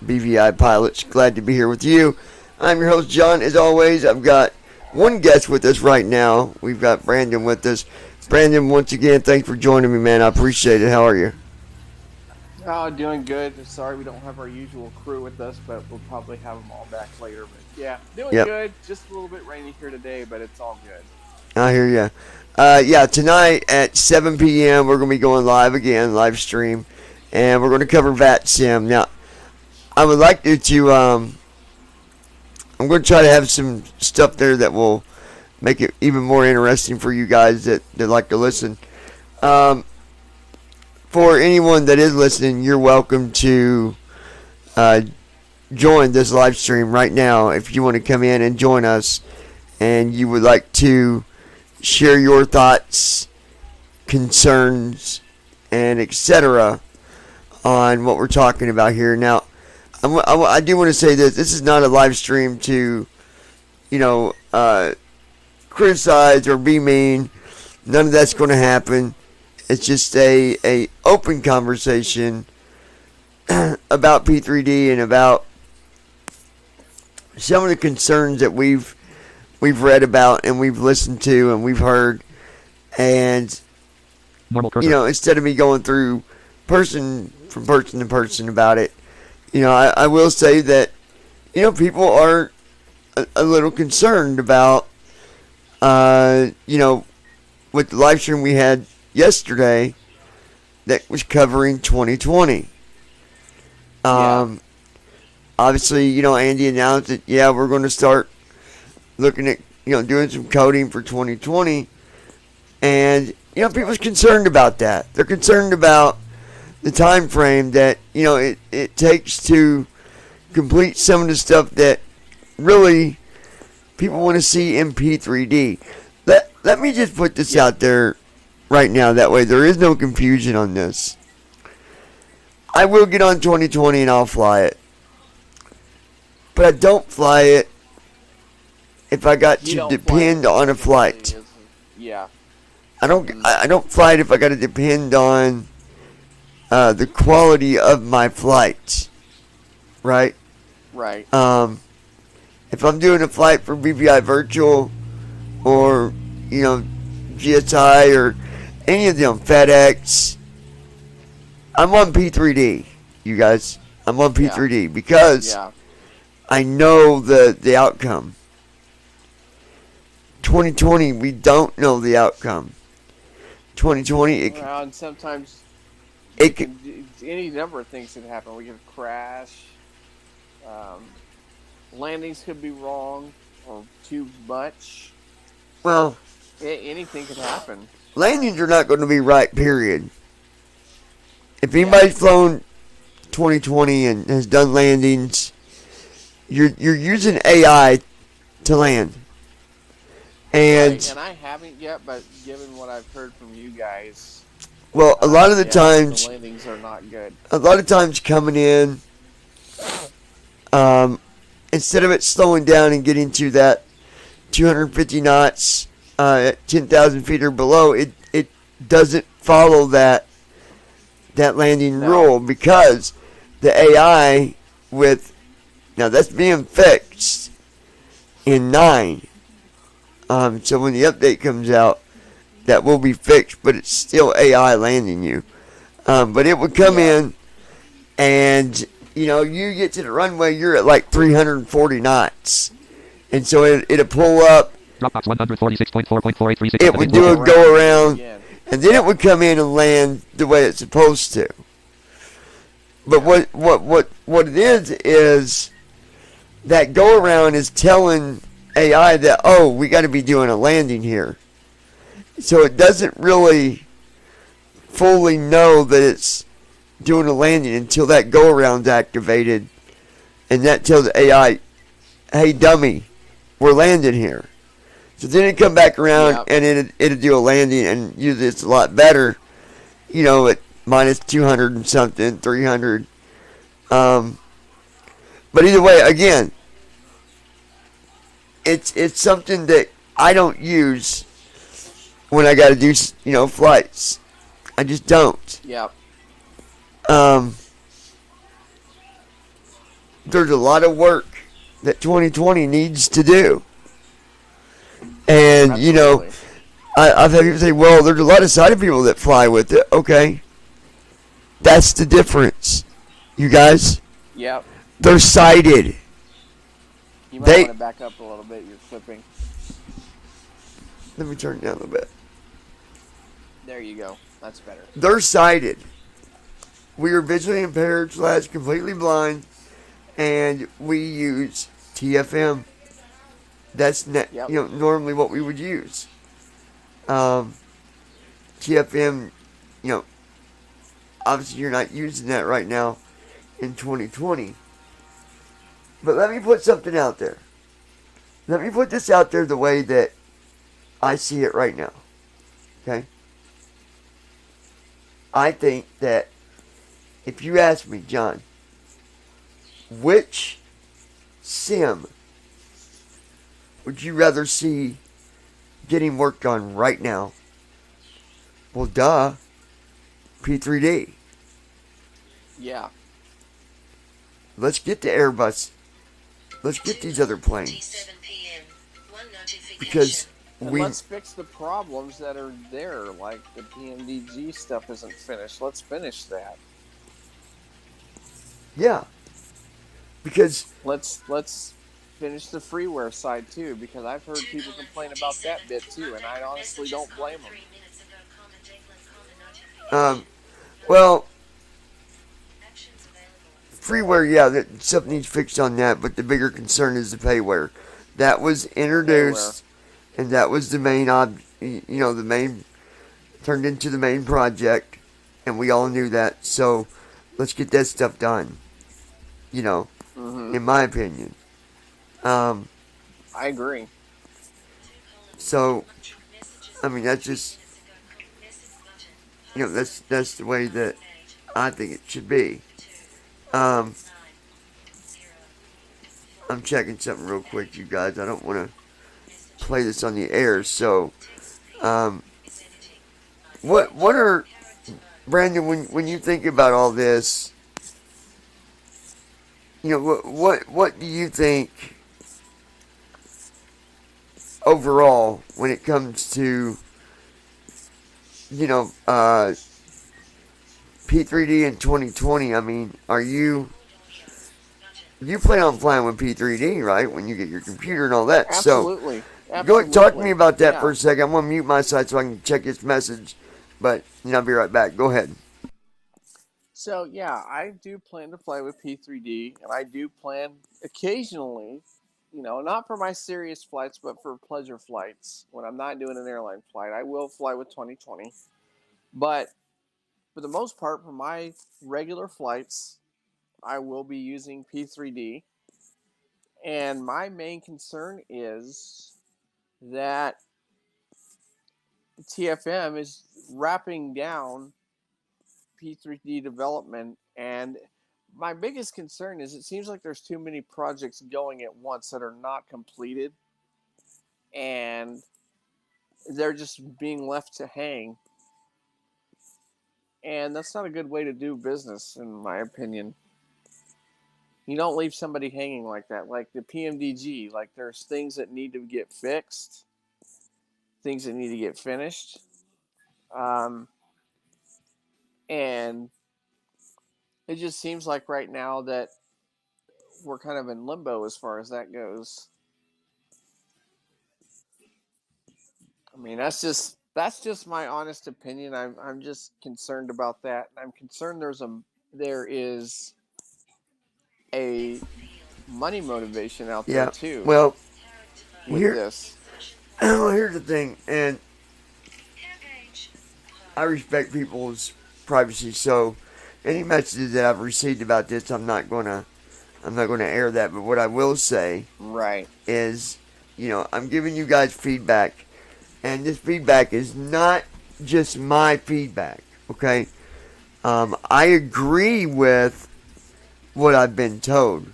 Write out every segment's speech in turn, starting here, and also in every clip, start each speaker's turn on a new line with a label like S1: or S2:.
S1: BVI pilots. Glad to be here with you. I'm your host, John. As always, I've got one guest with us right now. We've got Brandon with us. Brandon, once again, thanks for joining me, man. I appreciate it. How are you?
S2: Oh, doing good. Sorry we don't have our usual crew with us, but we'll probably have them all back later. But yeah, doing good. Just a little bit rainy here today, but it's all good.
S1: I hear you. Tonight at 7 p.m. we're going to be going live again, live stream, and we're going to cover VAT Sim. Now, I would like I'm going to try to have some stuff there that will make it even more interesting for you guys that like to listen. For anyone that is listening, you're welcome to join this live stream right now if you want to come in and join us and you would like to share your thoughts, concerns, and etc. on what we're talking about here. Now, I do want to say this. This is not a live stream to, criticize or be mean. None of that's going to happen. It's just a open conversation about P3d and about some of the concerns that we've read about and we've listened to and we've heard. And instead of me going through person to person about it, I will say that people are a little concerned about with the live stream we had yesterday that was covering 2020. Obviously, Andy announced that, we're going to start looking at, doing some coding for 2020. And, people's concerned about that. They're concerned about the time frame that, it takes to complete some of the stuff that really people want to see in P3d. Let me just put this out there right now. That way there is no confusion on this. I will get on 2020 and I'll fly it. But I don't fly it if I got to depend on a flight.
S2: Yeah.
S1: I don't fly it if I got to depend on the quality of my flight. Right?
S2: Right.
S1: If I'm doing a flight for BVI Virtual or GSI or any of them, FedEx, I'm on P3d, you guys. I'm on P3d because I know the outcome. 2020, we don't know the outcome. 2020,
S2: and sometimes any number of things can happen. We could crash. Landings could be wrong or too much.
S1: Well,
S2: anything could happen.
S1: Landings are not going to be right, period. If anybody's flown 2020 and has done landings, you're using AI to land. And
S2: I haven't yet, but given what I've heard from you guys,
S1: well, a lot of the times
S2: the landings are not good.
S1: A lot of times coming in, instead of it slowing down and getting to that 250 knots at 10,000 feet or below, it doesn't follow that landing rule because the AI now that's being fixed in 9. So when the update comes out, that will be fixed, but it's still AI landing you. But it would come in and you get to the runway, you're at like 340 knots. And so it'll pull up.
S3: Dropbox 146.4.483.
S1: It would do a go around, and then it would come in and land the way it's supposed to. But what it is that go around is telling AI that, we got to be doing a landing here. So it doesn't really fully know that it's doing a landing until that go around's activated, and that tells the AI, hey dummy, we're landing here. So then it come back around and it'll do a landing, and usually it's a lot better, at minus 200 and something, 300. But either way, again, it's something that I don't use when I got to do flights. I just don't.
S2: Yep.
S1: there's a lot of work that 2020 needs to do. And,
S2: Absolutely.
S1: I've had people say, well, there's a lot of sighted people that fly with it. Okay. That's the difference. You guys,
S2: Yep.
S1: they're sighted.
S2: You might
S1: They-
S2: want to back up a little bit. You're flipping.
S1: Let me turn it down a little bit.
S2: There you go. That's better.
S1: They're sighted. We are visually impaired / completely blind, and we use TFM. That's
S2: Yep.
S1: normally what we would use. TFM, obviously you're not using that right now in 2020. But let me put something out there. Let me put this out there the way that I see it right now. Okay? I think that if you ask me, John, which sim would you rather see getting worked on right now? Well, duh. P3d.
S2: Yeah.
S1: Let's get the Airbus. Let's get these other planes. Because
S2: And
S1: we,
S2: let's fix the problems that are there, like the PMDG stuff isn't finished. Let's finish that.
S1: yeah. Because,
S2: Let's finish the freeware side too, because I've heard people complain about that bit too, and I honestly don't blame them.
S1: well, freeware, yeah, that something needs fixed on that, but the bigger concern is the payware. That was introduced, and that was the main, the main, turned into the main project, and we all knew that, so let's get that stuff done, in my opinion.
S2: I agree.
S1: So, I mean, that's just, that's the way that I think it should be. I'm checking something real quick, you guys. I don't want to play this on the air. So, what are, Brandon, when you think about all this, what do you think overall when it comes to, P3d in 2020? I mean, you plan on flying with P3d, right? When you get your computer and all that.
S2: Absolutely.
S1: So, go ahead and talk to me about that
S2: Yeah.
S1: for a second. I'm going to mute my side so I can check this message. But, I'll be right back. Go ahead.
S2: So, yeah, I do plan to fly with P3D, and I do plan occasionally, not for my serious flights, but for pleasure flights. When I'm not doing an airline flight, I will fly with 2020. But for the most part, for my regular flights, I will be using P3D. And my main concern is that TFM is wrapping down P3D development, and my biggest concern is it seems like there's too many projects going at once that are not completed, and they're just being left to hang. And that's not a good way to do business, in my opinion. You don't leave somebody hanging like that. Like the PMDG, like there's things that need to get fixed, things that need to get finished. And it just seems like right now that we're kind of in limbo as far as that goes. I mean, that's just my honest opinion. I'm just concerned about that. I'm concerned there is a money motivation out there too.
S1: Well,
S2: with this.
S1: Here's the thing, and I respect people's privacy. So, any messages that I've received about this, I'm not gonna air that. But what I will say,
S2: right,
S1: is, I'm giving you guys feedback, and this feedback is not just my feedback. Okay, I agree with what I've been told.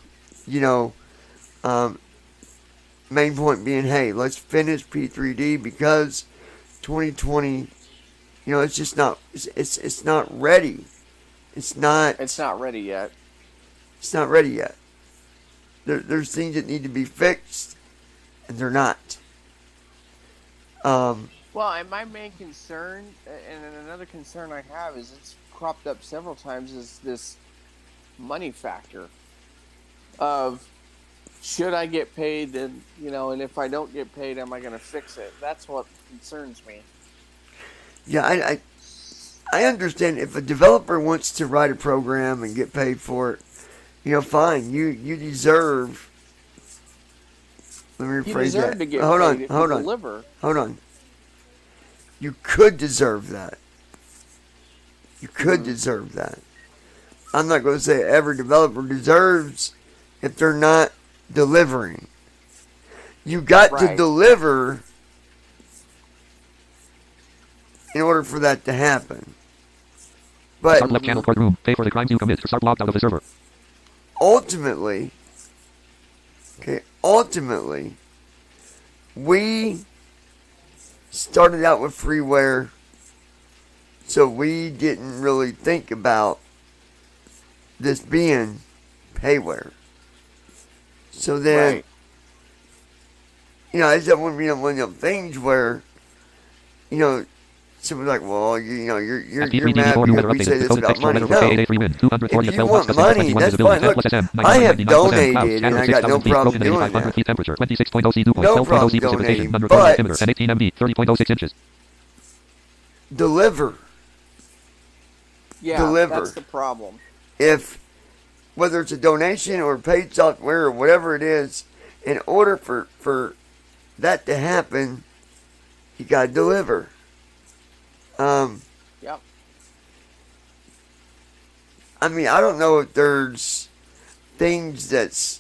S1: Main point being, hey, let's finish P3D because 2020, it's just not, it's not ready. It's not
S2: ready yet.
S1: It's not ready yet. there's things that need to be fixed, and they're not.
S2: Well, and my main concern, and another concern I have, is it's cropped up several times, is this money factor of should I get paid, and and if I don't get paid, am I going to fix it? That's what concerns me.
S1: Yeah, I understand if a developer wants to write a program and get paid for it, fine. You deserve. Let me rephrase
S2: You deserve
S1: that.
S2: to get
S1: Hold
S2: paid
S1: on,
S2: if
S1: hold
S2: you
S1: on,
S2: deliver.
S1: hold on. You could deserve that. You could deserve that. I'm not going to say every developer deserves if they're not delivering. You got to deliver in order for that to happen. But
S3: Start left channel courtroom. Pay for the crimes you commit. Start logged out of the server.
S1: ultimately, we started out with freeware, so we didn't really think about this being payware. So then, it's that one of them things where, someone's like, well, you're mad because we say this about money. No. If you want money, that's fine. Look, I have donated, and I got no problem doing that. No problem donating, but deliver.
S2: Yeah,
S1: Deliver.
S2: that's the problem.
S1: Whether it's a donation or paid software or whatever it is, in order for that to happen, you got to deliver.
S2: Yep.
S1: I mean, I don't know if there's things that's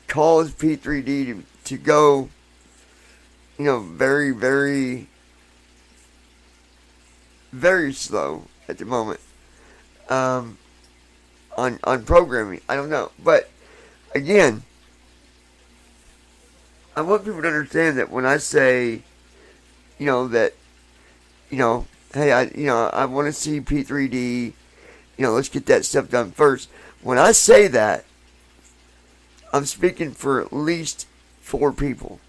S1: caused P3d to go, very, very, very slow at the moment. On programming, I don't know, but again, I want people to understand that when I say, that, hey, I want to see P3d, let's get that stuff done first. When I say that, I'm speaking for at least 4 people.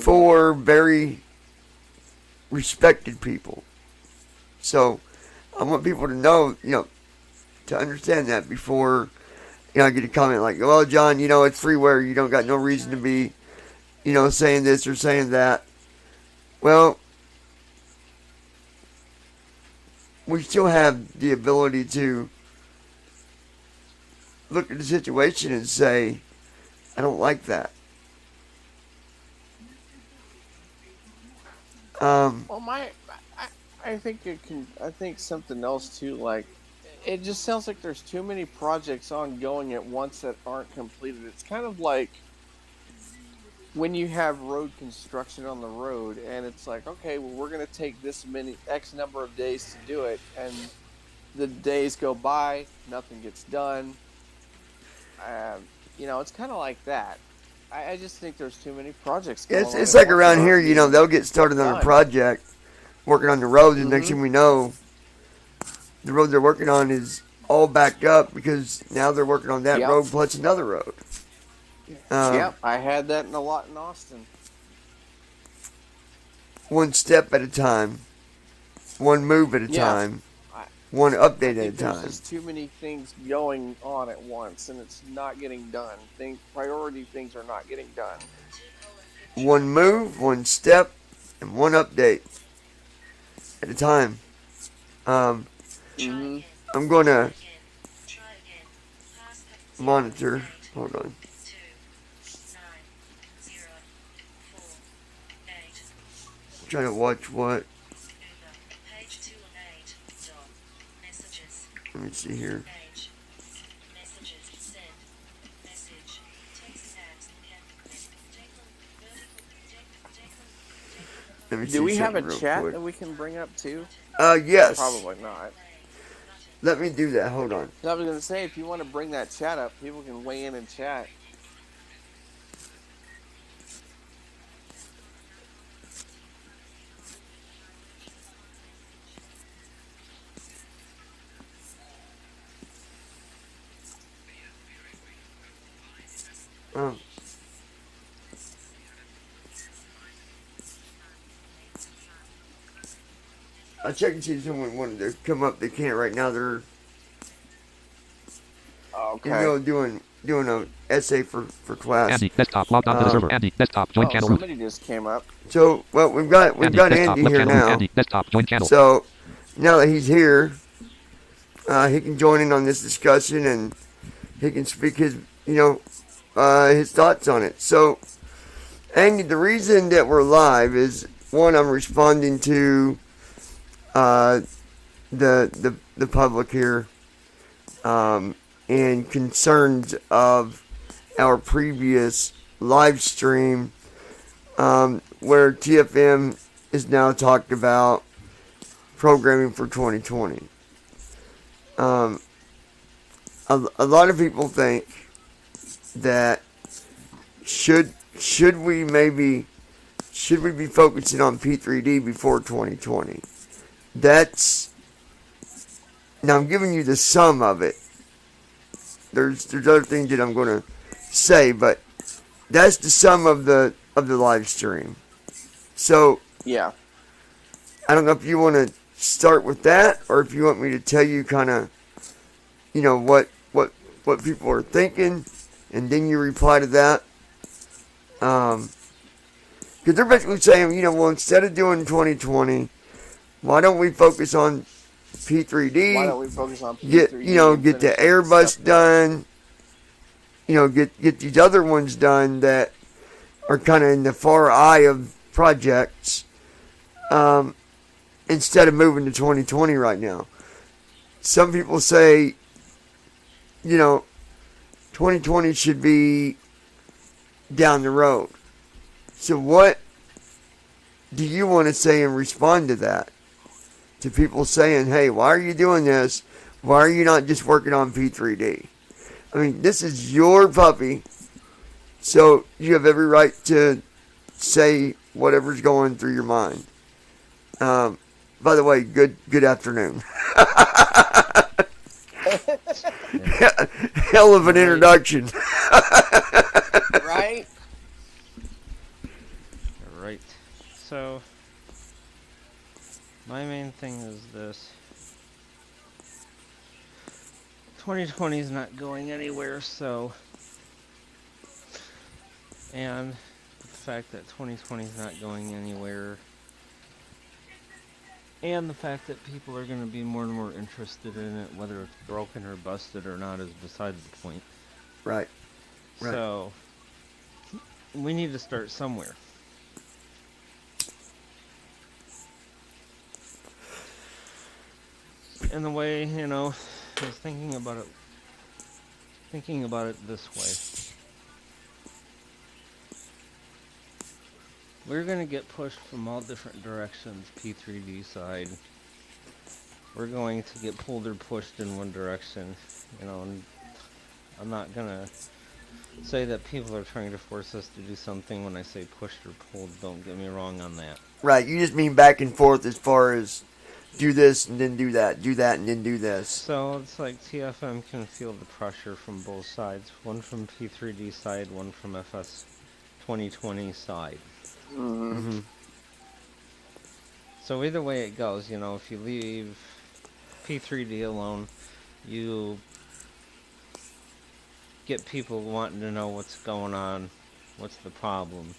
S1: 4 very respected people. So I want people to know, to understand that before, I get a comment like, well, John, it's freeware. You don't got no reason to be, saying this or saying that. Well, we still have the ability to look at the situation and say, I don't like that.
S2: Well, I think I think something else too. Like, it just sounds like there's too many projects ongoing at once that aren't completed. It's kind of like when you have road construction on the road, and it's like, okay, well, we're going to take this many X number of days to do it, and the days go by, nothing gets done. It's kind of like that. I just think there's too many projects going on.
S1: It's like around here, they'll get started on a project, working on the road, and next thing we know, the road they're working on is all backed up because now they're working on that road plus another road.
S2: Yep, I had that a lot in Austin.
S1: One step at a time, one move at a time, one update at a time.
S2: There's just too many things going on at once, and it's not getting done. Priority things are not getting done.
S1: One move, one step, and one update at a time. I'm going to monitor. Hold on. Trying to watch what? Let me see here. Let me see.
S2: Do we have a
S1: real
S2: chat
S1: quick.
S2: that we can bring up too?
S1: Yes.
S2: Probably not.
S1: Let me do that. Hold on.
S2: I was going to say, if you want to bring that chat up, people can weigh in and chat.
S1: Um, I checked and see if someone wanted to come up. They can't right now. They're in the
S2: Okay.
S1: middle of doing a essay for class.
S3: Andy, desktop, logged onto the server. Andy, desktop, join
S2: Oh,
S3: channel root.
S2: somebody just came up.
S1: So, well, we've got
S3: Andy,
S1: Andy
S3: desktop, left
S1: here
S3: channel root.
S1: now.
S3: Andy, desktop, join channel.
S1: So now that he's here, he can join in on this discussion and he can speak his his thoughts on it. So, Andy, the reason that we're live is one, I'm responding to the public here and concerns of our previous live stream where TFM is now talked about programming for 2020. A lot of people think that should we be focusing on P3D before 2020? Now I'm giving you the sum of it. There's other things that I'm going to say, but that's the sum of the live stream. So
S2: Yeah.
S1: I don't know if you want to start with that, or if you want me to tell you kind of, what people are thinking, and then you reply to that. Because they're basically saying, well, instead of doing 2020, why don't we focus on P3D?
S2: Why don't we focus on P3D?
S1: Get
S2: and
S1: get the
S2: finish
S1: Airbus
S2: stuff
S1: done. Get these other ones done that are kind of in the far eye of projects. Instead of moving to 2020 right now. Some people say, 2020 should be down the road. So what do you want to say and respond to that? To people saying, hey, why are you doing this? Why are you not just working on P3D? I mean, this is your puppy, so you have every right to say whatever's going through your mind. By the way, good afternoon. Hell of an introduction.
S2: Right?
S4: Right. So, my main thing is this. 2020 is not going anywhere, so... And the fact that 2020 is not going anywhere... And the fact that people are going to be more and more interested in it, whether it's broken or busted or not, is beside the point.
S1: Right.
S4: So, we need to start somewhere. And the way, I was thinking about it this way. We're going to get pushed from all different directions, P3D side. We're going to get pulled or pushed in one direction, and I'm not going to say that people are trying to force us to do something when I say pushed or pulled. Don't get me wrong on that.
S1: Right, you just mean back and forth as far as do this and then do that and then do this.
S4: So it's like TFM can feel the pressure from both sides. One from P3D side, one from FS 2020 side.
S2: Mm-hmm.
S4: So either way it goes, if you leave P3D alone, you get people wanting to know what's going on, what's the problem.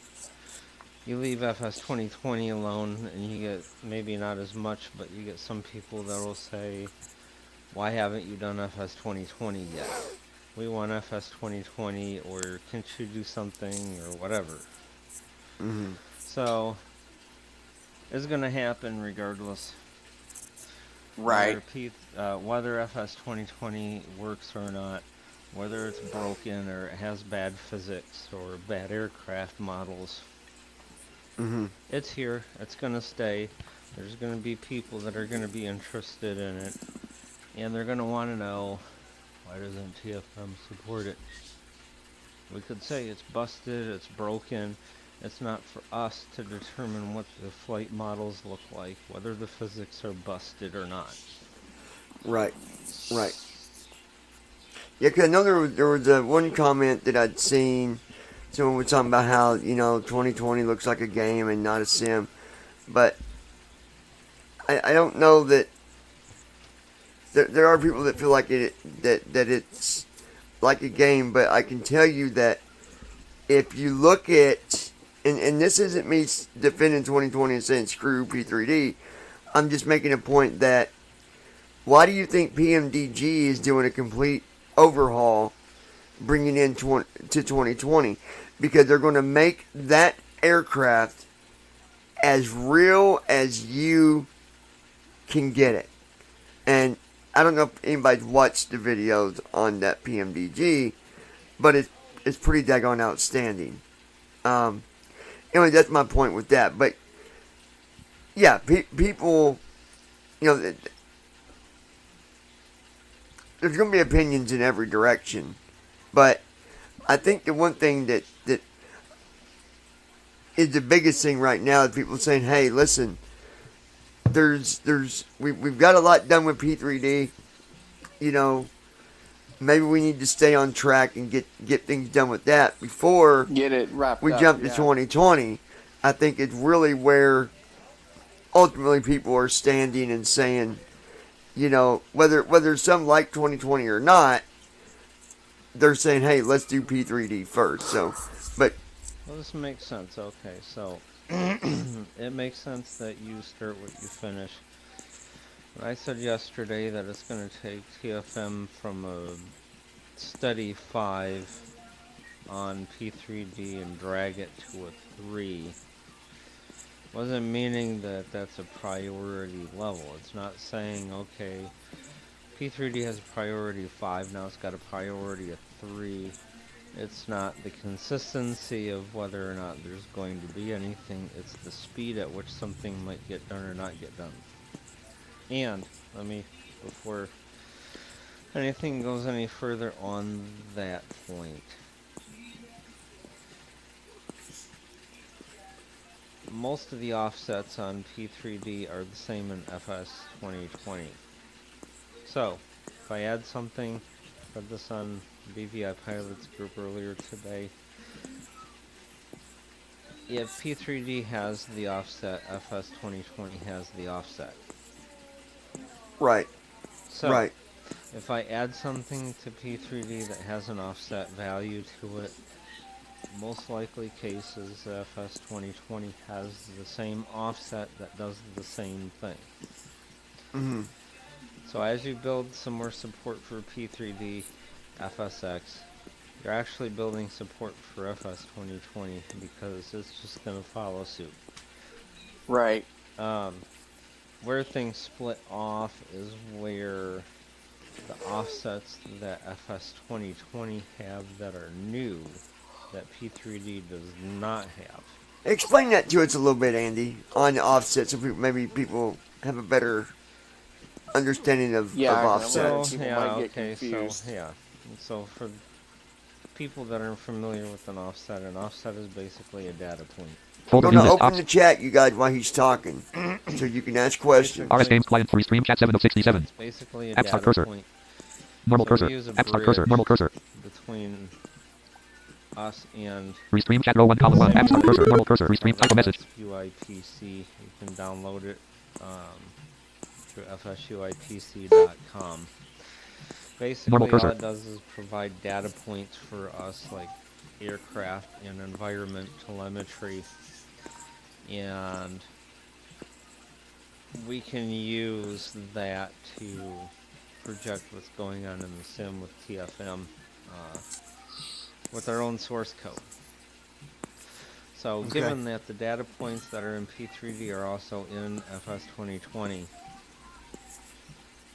S4: You leave FS 2020 alone, and you get maybe not as much, but you get some people that will say, why haven't you done FS 2020 yet? We want FS 2020, or can't you do something, or whatever.
S1: Mm-hmm.
S4: So, it's going to happen regardless.
S2: Right.
S4: Whether FS 2020 works or not, whether it's broken or it has bad physics or bad aircraft models.
S1: Mm-hmm.
S4: It's here. It's going to stay. There's going to be people that are going to be interested in it. And they're going to want to know, why doesn't TFM support it? We could say it's busted, it's broken. It's not for us to determine what the flight models look like, whether the physics are busted or not.
S1: Right. Yeah, because I know there was one comment that I'd seen someone was talking about how 2020 looks like a game and not a sim, but I don't know that there are people that feel like that it's like a game, but I can tell you that if you look at and this isn't me defending 2020 and saying screw P3D, I'm just making a point that why do you think PMDG is doing a complete overhaul bringing in to 2020? Because they're going to make that aircraft as real as you can get it. And I don't know if anybody's watched the videos on that PMDG, but it's pretty daggone outstanding. Anyway, that's my point with that. But yeah, people, there's going to be opinions in every direction. But I think the one thing that is the biggest thing right now is people saying, "Hey, listen, we've got a lot done with P3D. Maybe we need to stay on track and get things done with that before
S2: Get it wrapped
S1: we
S2: up.
S1: jump to 2020." I think it's really where ultimately people are standing and saying, whether some like 2020 or not, they're saying, "Hey, let's do P3D first." So, but
S4: Well, this makes sense. Okay, so it makes sense that you start what you finish. I said yesterday that it's going to take TFM from a steady 5 on P3D and drag it to a 3. Wasn't meaning that that's a priority level. It's not saying, okay, P3D has a priority of 5, now it's got a priority of 3. It's not the consistency of whether or not there's going to be anything, it's the speed at which something might get done or not get done. And, before anything goes any further on that point, most of the offsets on P3D are the same in FS 2020. So, if I add something, put this on BVI Pilots group earlier today, if P3D has the offset, FS 2020 has the offset.
S1: right,
S4: So,
S1: right.
S4: if I add something to P3D that has an offset value to it, most likely cases FS 2020 has the same offset that does the same thing.
S1: Mm-hmm.
S4: So as you build some more support for P3D FSX, you're actually building support for FS 2020 because it's just going to follow suit.
S2: Right.
S4: Where things split off is where the offsets that FS 2020 have that are new that P3D does not have.
S1: Explain that to us a little bit, Andy, on the offset, so maybe people have a better understanding of offset.
S2: People might get confused.
S4: So for people that aren't familiar with an offset is basically a data point.
S1: I'm
S3: Folder
S1: going to
S3: view
S1: open
S3: list
S1: the chat, you guys, while he's talking, so you can ask questions.
S3: RS Games Client 3 Stream Chat 7 of 67.
S4: It's basically a
S3: App Start
S4: data
S3: cursor.
S4: point.
S3: Normal
S4: So
S3: cursor.
S4: we use a
S3: App Start cursor.
S4: bridge
S3: Normal cursor.
S4: between us and
S3: Restream chat row 1 column 1. App Start cursor. Normal cursor. Restream type of message.
S4: FSUIPC. You can download it through fsuipc.com. Basically,
S3: Normal cursor.
S4: all it does is provide data points for us, like aircraft and environment telemetry, and we can use that to project what's going on in the sim with TFM with our own source code. So
S1: Okay.
S4: given that the data points that are in P3D are also in FS 2020,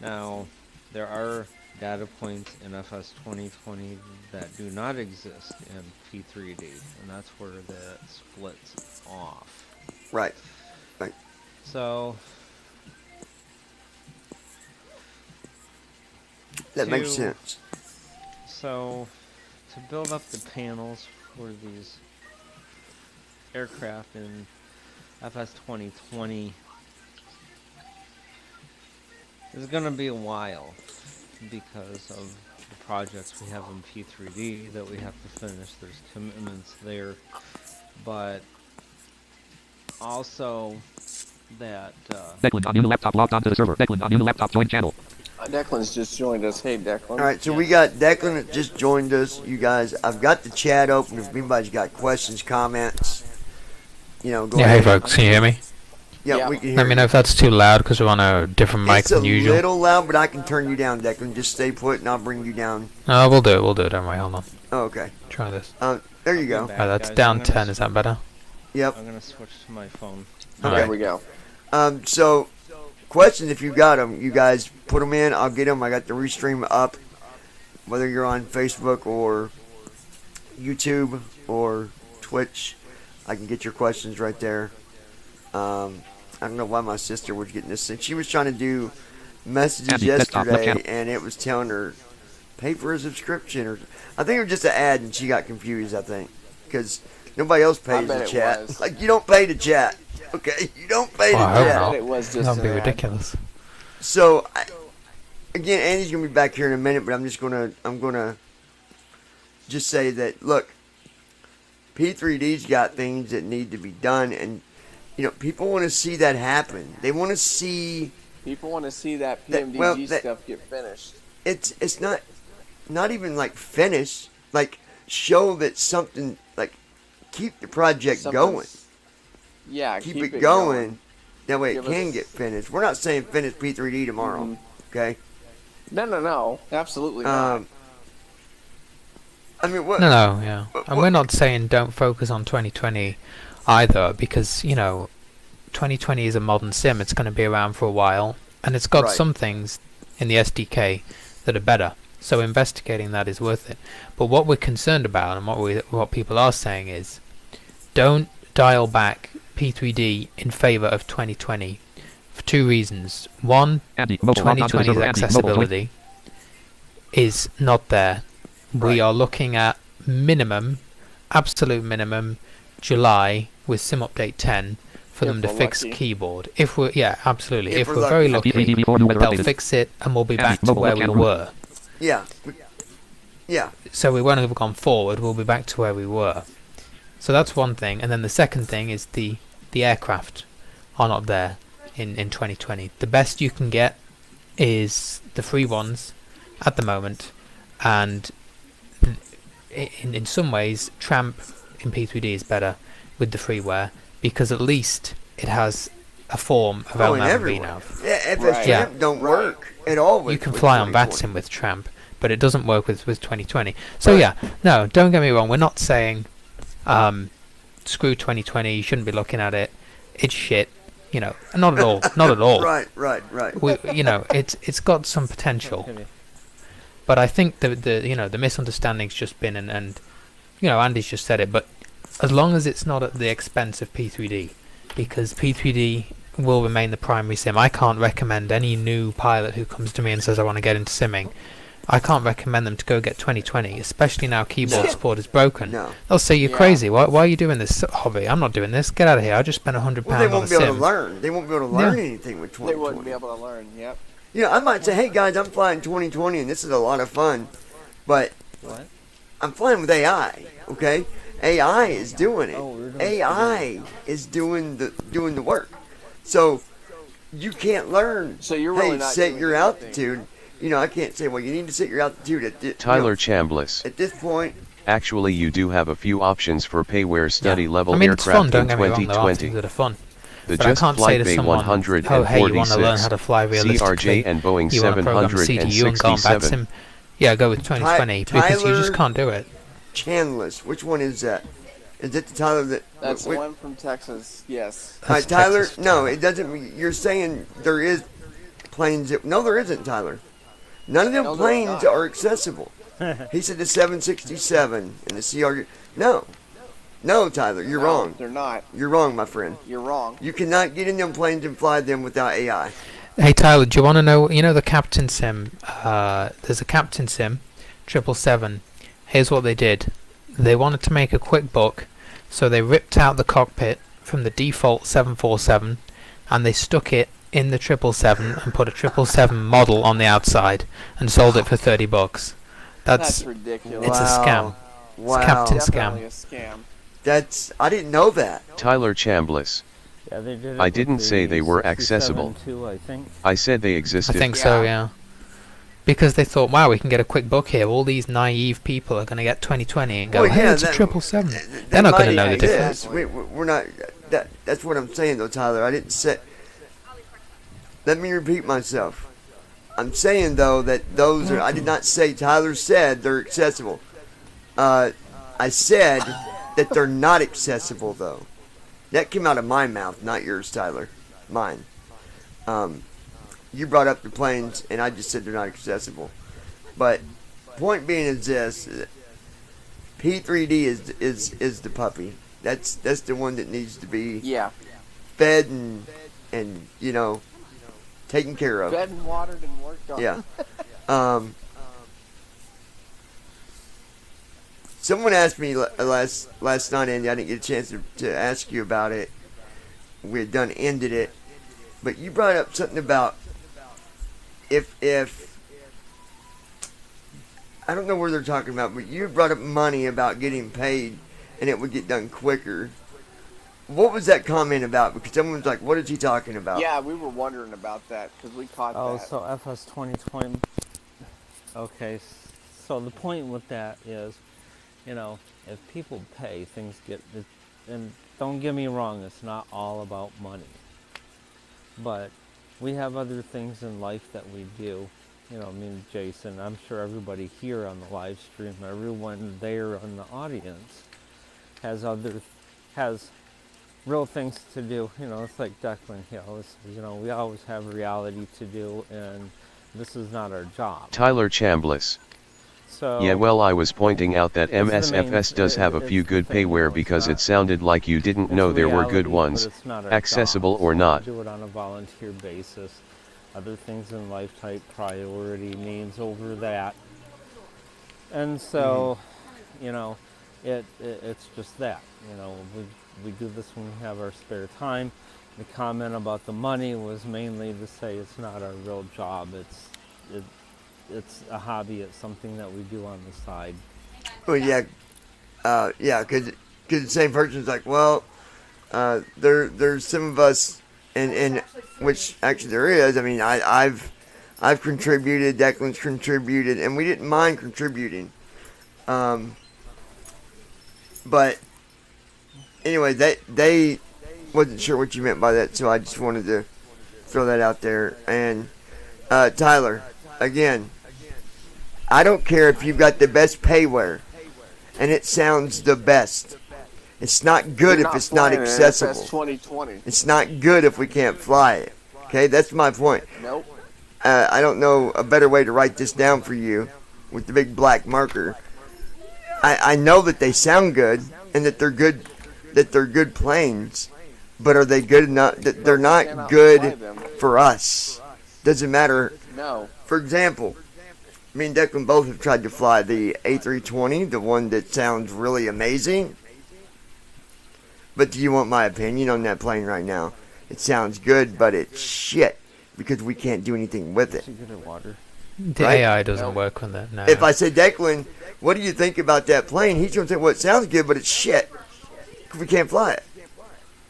S4: now there are data points in FS 2020 that do not exist in P3D, and that's where that splits off.
S1: Right. Right.
S4: So
S1: That makes sense.
S4: So to build up the panels for these aircraft in FS 2020 is going to be a while because of the projects we have in P3D that we have to finish. There's commitments there, but also that
S3: Declan on new laptop logged onto the server. Declan on new laptop joined channel.
S2: Declan's just joined us. Hey, Declan.
S1: All right, so we got Declan that just joined us. You guys, I've got the chat open. If anybody's got questions, comments, go
S5: Yeah,
S1: ahead.
S5: hey folks, can you hear me?
S1: Yeah,
S2: Yeah.
S1: we can hear
S5: Let me know if that's too loud because we're on a different mic
S1: It's a
S5: than usual.
S1: little loud, but I can turn you down, Declan. Just stay put, and I'll bring you down.
S5: No, we'll do it. Don't worry. Hold on.
S1: Oh, okay.
S5: Try this.
S1: There you go.
S4: Back,
S5: Oh, that's
S4: guys.
S5: down
S4: I'm gonna
S5: 10. Is that better?
S1: Yep.
S4: I'm gonna switch to my phone.
S1: Okay.
S2: There we go.
S1: So, questions if you got them, you guys put them in. I'll get them. I got the restream up, whether you're on Facebook or YouTube or Twitch. I can get your questions right there. I don't know why my sister was getting this thing. She was trying to do messages
S3: Andy, desktop, left
S1: yesterday,
S3: channel.
S1: and it was telling her pay for a subscription, or I think it was just an ad, and she got confused. I think because nobody else pays
S2: bet
S1: to
S2: it
S1: chat.
S2: was.
S1: Like you don't pay to chat. Okay, you don't pay
S5: Well, I
S1: to
S5: hope
S1: chat.
S5: not.
S2: It was just
S5: That'd be
S2: an ad.
S5: ridiculous.
S1: So, again, Andy's gonna be back here in a minute, but I'm gonna just say that look, P3D's got things that need to be done, and people want to see that happen. They want to see
S2: People want to see that
S1: That-
S2: PMDG
S1: well, that-
S2: stuff get finished.
S1: it's not even like finish, like show that something like keep the project going,
S2: Something's- Yeah,
S1: keep it going. That way it
S2: Give
S1: can
S2: us-
S1: get finished. We're not saying finish P3D tomorrow,
S2: Mhm.
S1: okay?
S2: No, absolutely not.
S1: I mean, what?
S5: No, yeah.
S1: But
S5: And
S1: what-
S5: we're not saying don't focus on 2020 either because, 2020 is a modern sim. It's going to be around for a while. And it's got
S1: Right.
S5: some things in the SDK that are better. So investigating that is worth it. But what we're concerned about and what people are saying is don't dial back P3D in favor of 2020 for two reasons. One,
S3: Andy, mobile logged onto the
S5: 2020's
S3: server. Andy, mobile joined.
S5: accessibility is not there. We
S1: Right.
S5: are looking at minimum, absolute minimum, July with Sim Update 10 for
S2: If
S5: them to
S2: we're
S5: fix
S2: lucky.
S5: keyboard. Absolutely.
S1: If
S5: If
S1: we're
S5: we're very
S1: lucky.
S5: lucky,
S3: P3D4 new weather
S5: they'll
S3: updated.
S5: fix it and we'll be
S3: Andy,
S5: back to
S3: mobile
S5: where we
S3: channel.
S5: were.
S1: Yeah, yeah.
S5: So we won't have gone forward, we'll be back to where we were. So that's one thing. And then the second thing is the aircraft are not there in 2020. The best you can get is the free ones at the moment, and in some ways Tramp in P3D is better with the freeware because at least it has a form of
S1: Oh, and
S5: LNAV and
S1: everywhere.
S5: VNAV.
S1: Yeah, FS
S2: Right.
S1: Tramp
S5: Yeah.
S1: don't
S2: Right.
S1: work at all. With,
S5: You can
S1: with
S5: fly on
S1: 2020.
S5: VATSIM with Tramp, but it doesn't work with 2020. So
S1: Right.
S5: yeah, no, don't get me wrong. We're not saying screw 2020. You shouldn't be looking at it. It's shit. Not at all. Not at all.
S1: Right.
S5: It's got some potential, but I think the misunderstanding's just been and Andy's just said it, but as long as it's not at the expense of P3D, because P3D will remain the primary sim. I can't recommend any new pilot who comes to me and says I want to get into simming. I can't recommend them to go get 2020, especially now keyboard
S1: No.
S5: support is broken.
S1: No.
S5: They'll say you're
S2: Yeah.
S5: crazy. Why are you doing this hobby? I'm not doing this. Get out of here. I just spent £100
S1: Well, they
S5: on a
S1: won't be able to
S5: sim.
S1: learn. They won't be able to learn
S5: Yeah.
S1: anything with
S2: They
S1: 2020.
S2: wouldn't be able to learn. Yep.
S1: I might say, hey guys, I'm flying 2020 and this is a lot of fun, but
S4: What?
S1: I'm flying with AI. Okay, AI is doing it.
S4: Oh, we're doing
S1: AI is doing the work. So you can't learn.
S2: So you're really
S1: hey,
S2: not
S1: set
S2: doing
S1: your
S2: anything.
S1: altitude. I can't say, well, you need to set your altitude at this.
S6: Tyler Chambliss.
S1: At this point,
S6: Actually, you do have a few options for payware study level
S5: I mean, it's fun.
S6: aircraft
S5: Don't
S6: in
S5: get me wrong. There are
S6: 2020.
S5: things that are fun.
S6: The
S5: But I
S6: Just
S5: can't say
S6: Flight
S5: to
S6: Bay
S5: someone, oh, hey, you want to learn how to fly
S6: 146,
S5: realistically.
S6: CRJ and Boeing
S5: You want to program CDU and go on
S6: 767.
S5: VATSIM. Yeah, go with 2020 because you just
S1: Tyler-
S5: can't do it.
S1: Chandless. Which one is that? Is it the Tyler that?
S2: That's
S1: wait,
S2: one from Texas. Yes.
S1: All right,
S5: That's
S1: Tyler.
S5: Texas.
S1: No, it doesn't. You're saying there is planes. No, there isn't, Tyler. None of them
S2: No, there's
S1: planes
S2: not.
S1: are accessible. He said the 767 and the CR. No, Tyler, you're
S2: No,
S1: wrong.
S2: They're not.
S1: You're wrong, my friend.
S2: You're wrong.
S1: You cannot get in them planes and fly them without AI.
S5: Hey Tyler, do you want to know? The Captain Sim. There's a Captain Sim, 777. Here's what they did. They wanted to make a quick buck, so they ripped out the cockpit from the default 747, and they stuck it in the 777 and put a 777 model on the outside and sold it for $30.
S2: That's ridiculous.
S5: It's a scam.
S1: Wow.
S5: It's Captain
S2: Definitely
S5: Scam.
S2: a scam.
S1: I didn't know that.
S6: Tyler Chambliss.
S4: Yeah, they did it
S6: I
S4: with
S6: didn't say
S4: the
S6: they were
S4: 67
S6: accessible.
S4: too, I think.
S6: I said they
S5: I
S6: existed.
S5: think so,
S2: Yeah.
S5: yeah. Because they thought, wow, we can get a quick buck here. All these naive people are going to get 2020 and go,
S1: Well,
S5: hey,
S1: yeah,
S5: it's a
S1: that-
S5: 777. They're not going to know the difference.
S1: We're not. That's what I'm saying, though, Tyler. I didn't say. Let me repeat myself. I'm saying, though, that those are. I did not say. Tyler said they're accessible. I said that they're not accessible, though. That came out of my mouth, not yours, Tyler. Mine. You brought up the planes, and I just said they're not accessible. But point being is this: P3d is the puppy. That's the one that needs to be
S2: Yeah.
S1: fed and taken care of.
S2: Fed and watered and worked on.
S1: Yeah. Someone asked me last night, Andy. I didn't get a chance to ask you about it. We had ended it, but you brought up something about if I don't know where they're talking about, but you brought up money about getting paid, and it would get done quicker. What was that comment about? Because someone's like, "What is he talking about?"
S2: Yeah, we were wondering about that because we caught
S4: Oh,
S2: that.
S4: so FS 2020. Okay, so the point with that is, if people pay, things get. And don't get me wrong, it's not all about money. But we have other things in life that we do. Me and Jason, I'm sure everybody here on the live stream, everyone there in the audience has real things to do. It's like Declan Hill. We always have reality to do, and this is not our job.
S6: Tyler Chambliss.
S4: So
S6: Yeah, well, I was pointing out that
S4: It's the main-
S6: MSFS does have a few
S4: it's
S6: good
S4: the thing,
S6: payware
S4: it's
S6: because
S4: not-
S6: it sounded like you didn't
S4: it's
S6: know there were
S4: reality,
S6: good
S4: but
S6: ones,
S4: it's not our
S6: accessible
S4: job.
S6: or
S4: So
S6: not.
S4: we do it on a volunteer basis. Other things in life type priority needs over that. And so, it's just that. We do this when we have our spare time. The comment about the money was mainly to say it's not our real job. It's a hobby. It's something that we do on the side.
S1: Well, yeah, because the same person's like, well, there's some of us, and which actually there is. I mean, I've contributed, Declan's contributed, and we didn't mind contributing. But anyway, they wasn't sure what you meant by that, so I just wanted to throw that out there. And Tyler, again, I don't care if you've got the best payware and it sounds the best. It's not good if it's not accessible.
S2: FS 2020.
S1: It's not good if we can't fly it. Okay, that's my point.
S2: Nope.
S1: I don't know a better way to write this down for you with the big black marker. I know that they sound good and that they're good planes, but are they good enough? That they're not
S2: Cannot fly
S1: good
S2: them.
S1: for us. Doesn't matter.
S2: No.
S1: For example, me and Declan both have tried to fly the A320, the one that sounds really amazing. But do you want my opinion on that plane right now? It sounds good, but it's shit because we can't do anything with it.
S4: Is it good at water?
S5: The
S1: Right?
S5: AI doesn't work on that, no.
S1: If I say, Declan, what do you think about that plane? He's going to say, well, it sounds good, but it's shit. We can't fly it.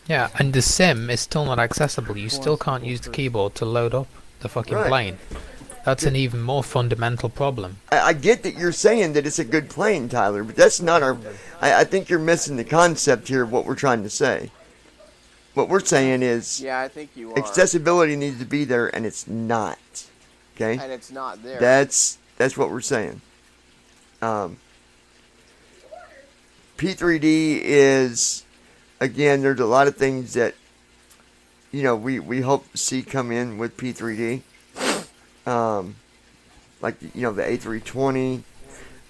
S5: Yeah, and the sim is still not accessible. You still can't use the keyboard to load up the fucking
S1: Right.
S5: plane. That's an even more fundamental problem.
S1: I get that you're saying that it's a good plane, Tyler, but that's not our... I think you're missing the concept here of what we're trying to say. What we're saying is
S2: Yeah, I think you are.
S1: accessibility needs to be there, and it's not. Okay?
S2: And it's not there.
S1: That's what we're saying. P3d is, again, there's a lot of things that, we hope to see come in with P3d. Like, the A320.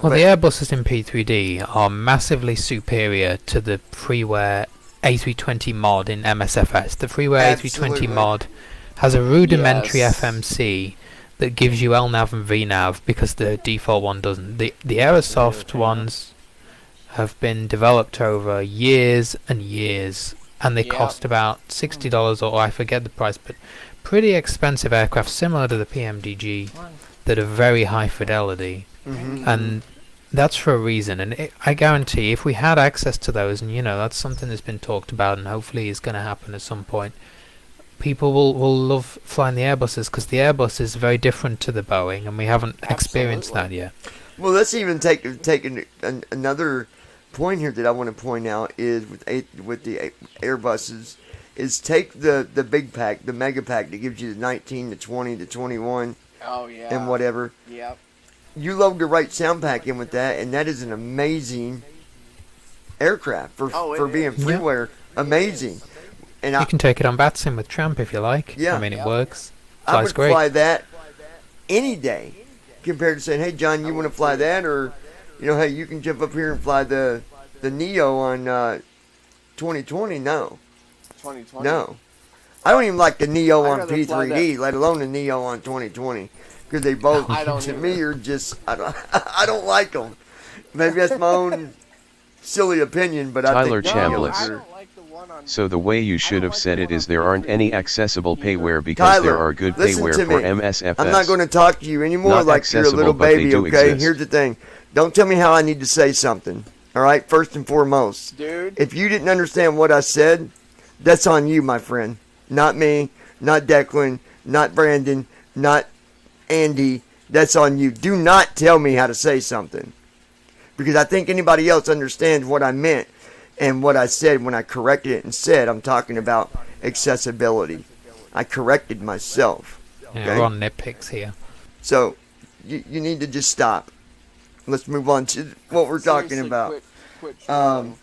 S5: Well, the Airbuses in P3D are massively superior to the freeware A320 mod in MSFS. The freeware
S1: Absolutely.
S5: A320 mod has a rudimentary
S2: Yes.
S5: FMC that gives you LNAV and VNAV because the default one doesn't. The Aerosoft ones have been developed over years and years, and they
S2: Yep.
S5: cost about $60 or I forget the price, but pretty expensive aircraft similar to the PMDG that are very high fidelity. And that's for a reason. And I guarantee if we had access to those, and that's something that's been talked about and hopefully is going to happen at some point, people will love flying the Airbuses, because the Airbus is very different to the Boeing, and we haven't experienced that yet.
S1: Well, let's even take another point here that I want to point out is with the Airbuses is take the big pack, the mega pack that gives you the 19, the 20, the 21, and whatever.
S2: Yep.
S1: You load the right sound pack in with that, and that is an amazing aircraft for being freeware. Amazing. And
S5: you can take it on Batsim with Tramp if you like.
S1: Yeah.
S5: I mean, it works.
S1: I
S5: Flies
S1: would
S5: great.
S1: fly that any day compared to saying, hey, John, you want to fly that? Or, hey, you can jump up here and fly the Neo on 2020. No.
S2: 2020?
S1: No. I don't even like the Neo
S2: I'd
S1: on
S2: rather fly
S1: P3d, let alone the Neo on 2020. Because they both,
S2: I don't
S1: to
S2: either.
S1: me, are just, I don't like them. Maybe that's my own silly opinion, but
S6: Tyler
S1: I think
S6: Chambliss.
S2: I
S1: Neos are-
S2: don't like the one on.
S6: So the way you should have said it is there aren't any accessible payware because there
S1: Tyler,
S6: are good
S1: listen
S6: payware
S1: to
S6: for
S1: me.
S6: MSFS.
S1: I'm not going to talk to you anymore
S6: Not
S1: like you're a
S6: accessible,
S1: little
S6: but they
S1: baby,
S6: do
S1: okay?
S6: exist.
S1: Here's the thing. Don't tell me how I need to say something, all right? First and foremost.
S2: Dude.
S1: If you didn't understand what I said, that's on you, my friend. Not me, not Declan, not Brandon, not Andy. That's on you. Do not tell me how to say something. Because I think anybody else understands what I meant and what I said when I corrected it and said I'm talking about accessibility. I corrected myself.
S5: Yeah,
S1: Okay?
S5: we're on nitpicks here.
S1: So, you need to just stop. Let's move on to what we're talking
S2: Seriously,
S1: about.
S2: Quit trolling.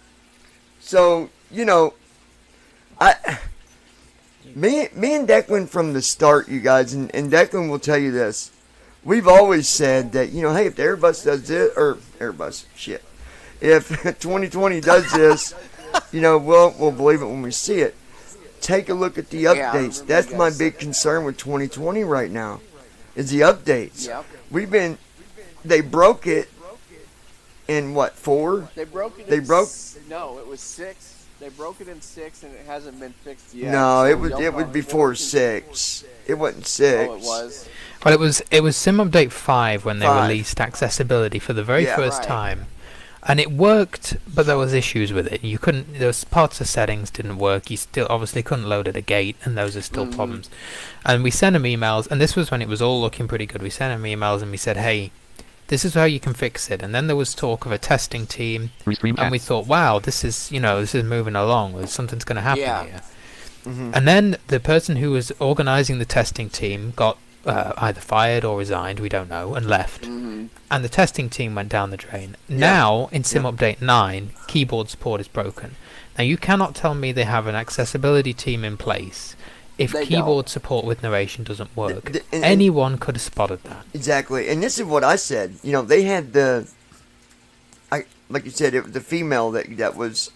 S1: So, me and Declan from the start, you guys, and Declan will tell you this. We've always said that, hey, if the Airbus does this, or Airbus, shit. If 2020 does this, we'll believe it when we see it. Take a look at the
S2: Yeah, I
S1: updates.
S2: remember
S1: That's
S2: you
S1: my
S2: guys
S1: big
S2: said
S1: concern with 2020 right now, is the updates.
S2: Yep.
S1: They broke it in what, 4?
S2: They broke it.
S1: They broke-
S2: No, it was 6. They broke it in 6, and it hasn't been fixed yet.
S1: No,
S2: So
S1: it was
S2: y'all
S1: before
S2: probably-
S1: 6. It wasn't 6.
S2: Oh, it was.
S5: Well, it was Sim Update 5 when they
S1: 5.
S5: released accessibility for the very
S1: Yeah.
S5: first
S2: Right.
S5: time. And it worked, but there was issues with it. There was parts of settings didn't work. You still obviously couldn't load at a gate, and those are still problems. And we sent them emails, and this was when it was all looking pretty good. We sent them emails and we said, hey, this is how you can fix it. And then there was talk of a testing team,
S3: Restream
S5: and we
S3: chat.
S5: thought, wow, this is moving along. Something's going to happen
S2: Yeah.
S5: here.
S1: Mm-hmm.
S5: And then the person who was organising the testing team got either fired or resigned, we don't know, and left.
S2: Mm-hmm.
S5: And the testing team went down the drain. Now, in Sim Update 9, keyboard support is broken. Now, you cannot tell me they have an accessibility team in place if
S2: They
S5: keyboard support with narration doesn't work.
S1: and-
S5: Anyone could have spotted that.
S1: Exactly, and this is what I said. They had like you said, it was the female that was,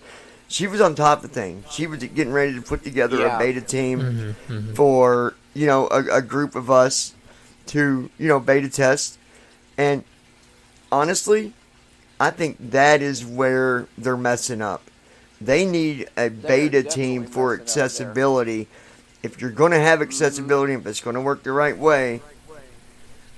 S1: she was on top of things. She was getting ready to put together a
S2: Yeah.
S1: beta team
S5: Mm-hmm.
S1: for a group of us to beta test, and honestly, I think that is where they're messing up. They need a beta team
S2: definitely
S1: for
S2: messing up there.
S1: accessibility. If you're going to have accessibility, if it's going to work the right way,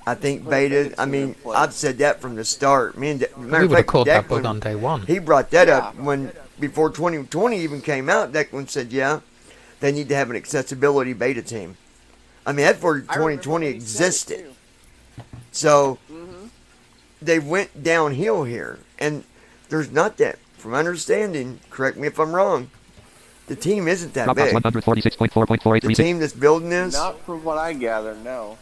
S1: I think
S2: Put a beta
S1: beta. I
S2: team
S1: mean,
S2: in place.
S1: I've said that from the start. Me and matter
S5: We
S1: of
S5: would have
S1: fact,
S5: caught that bug
S1: Declan,
S5: on day one.
S1: he brought that up
S2: Yeah.
S1: when before 2020 even came out. Declan said, "Yeah, they need to have an accessibility beta team." I mean, that's before
S2: I remember
S1: 2020
S2: when he said it,
S1: existed.
S2: too.
S1: So
S2: Mm-hmm.
S1: they went downhill here, and there's not that. From understanding, correct me if I'm wrong. The team isn't that
S3: Dropbox
S1: big.
S3: 146.4.4836.
S1: The team that's building this,
S2: Not from what I gather, no.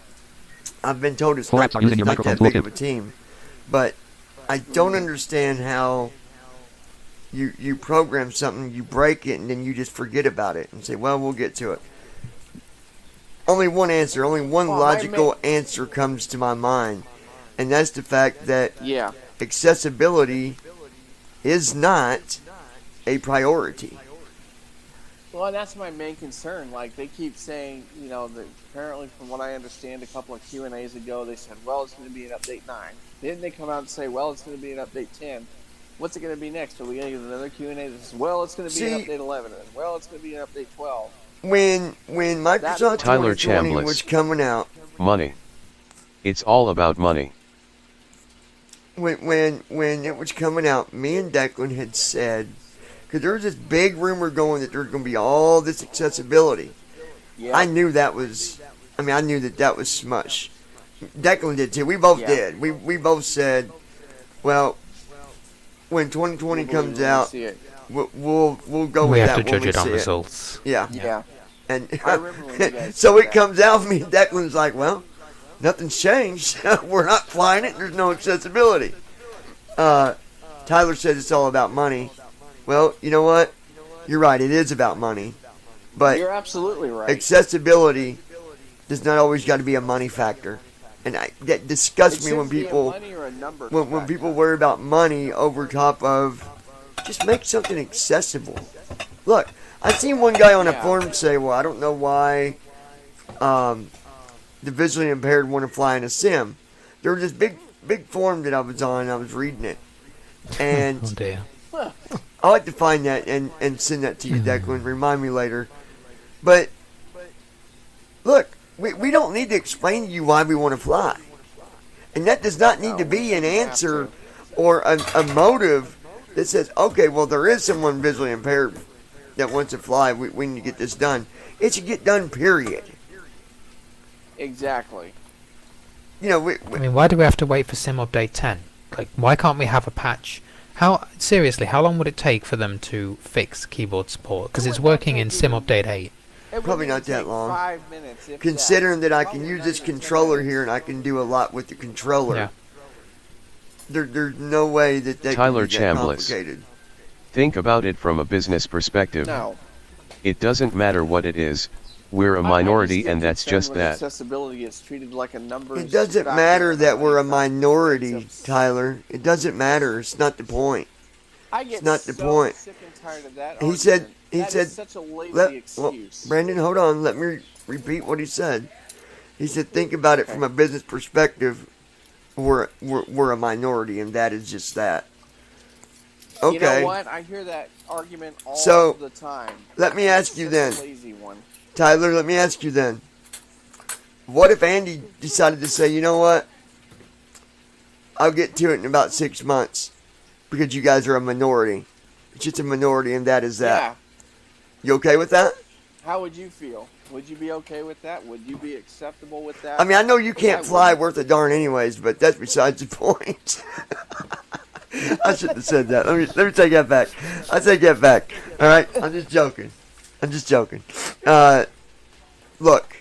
S1: I've been told it's
S3: Four
S1: not,
S3: apps are using
S1: it's
S3: your
S1: not that
S3: microphone
S1: big of a
S3: toolkit.
S1: team. But I don't understand how you program something, you break it, and then you just forget about it and say, well, we'll get to it. Only one answer, only one
S2: Well,
S1: logical answer comes to my mind, and that's the fact that
S2: Yeah.
S1: accessibility is not a priority.
S2: Well, and that's my main concern. Like, they keep saying, that apparently, from what I understand, a couple of Q&As ago, they said, well, it's going to be an update 9. Then they come out and say, well, it's going to be an update 10. What's it going to be next? Are we going to get another Q&A that says, well, it's going to be an
S1: See-
S2: update 11? And, well, it's going to be an update 12.
S1: When Microsoft
S6: Tyler
S1: 2020
S6: Chambliss.
S1: was coming out,
S6: Money. It's all about money.
S1: when it was coming out, me and Declan had said, because there was this big rumor going that there's going to be all this accessibility.
S2: Yeah.
S1: I knew that was, I knew that was smush. Declan did too. We both did. We both said, well, when 2020 comes out, we'll go
S5: We
S1: with
S5: have
S1: that
S5: to
S1: when
S5: judge
S1: we
S5: it on
S1: see
S5: results.
S1: Yeah.
S2: Yeah.
S1: And
S2: I remember when you guys
S1: so
S2: said
S1: it
S2: that.
S1: comes out, me and Declan's like, well, nothing's changed. We're not flying it. There's no accessibility. Tyler says it's all about money. Well, you know what? You're right. It is about money. But
S2: You're absolutely right.
S1: accessibility does not always got to be a money factor. And that disgusts me when people when people worry about money over top of just make something accessible. Look, I've seen one guy on a forum say, well, I don't know why the visually impaired want to fly in a sim. There was this big forum that I was on, and I was reading it. And
S5: Oh dear.
S1: I'd like to find that and send that to you, Declan. Remind me later. But, look, we don't need to explain to you why we want to fly. And that does not need to be an answer or a motive that says, okay, well, there is someone visually impaired that wants to fly. We need to get this done. It should get done, period.
S2: Exactly.
S1: You know,
S5: I mean, why do we have to wait for Sim Update 10? Like, why can't we have a patch? Seriously, how long would it take for them to fix keyboard support? Because it's working in Sim Update 8.
S1: Probably not that long.
S2: 5 minutes. If
S1: Considering that I can
S2: Probably
S1: use
S2: not
S1: this
S2: even 10
S1: controller
S2: minutes.
S1: here and I can do a lot with the controller.
S5: Yeah.
S1: There's no way that they
S6: Tyler
S1: can be that
S6: Chambliss.
S1: complicated.
S6: Think about it from a business perspective.
S2: No.
S6: It doesn't matter what it is. We're a minority, and that's just that.
S2: Accessibility gets treated like a numbers
S1: It doesn't
S2: factor.
S1: matter that we're a minority,
S2: It's
S1: Tyler. It doesn't matter. It's not the point.
S2: I get
S1: It's not the
S2: so
S1: point.
S2: sick and tired of that
S1: He said-
S2: argument.
S1: he
S2: That
S1: said,
S2: is such a lazy
S1: Well,
S2: excuse.
S1: Brandon, hold on. Let me repeat what he said. He said, think about it from a business perspective. We're a minority, and that is just that. Okay.
S2: You know what? I hear that argument all
S1: So,
S2: the time.
S1: let me
S2: It's
S1: ask you
S2: such
S1: then.
S2: a lazy one.
S1: Tyler, let me ask you then. What if Andy decided to say, you know what? I'll get to it in about 6 months because you guys are a minority. It's just a minority, and that is that.
S2: Yeah.
S1: You okay with that?
S2: How would you feel? Would you be okay with that? Would you be acceptable with that?
S1: I mean, I know you can't
S2: I
S1: fly
S2: wouldn't.
S1: worth a darn anyways, but that's besides the point. I shouldn't have said that. Let me take that back. I take that back. All right? I'm just joking. Look,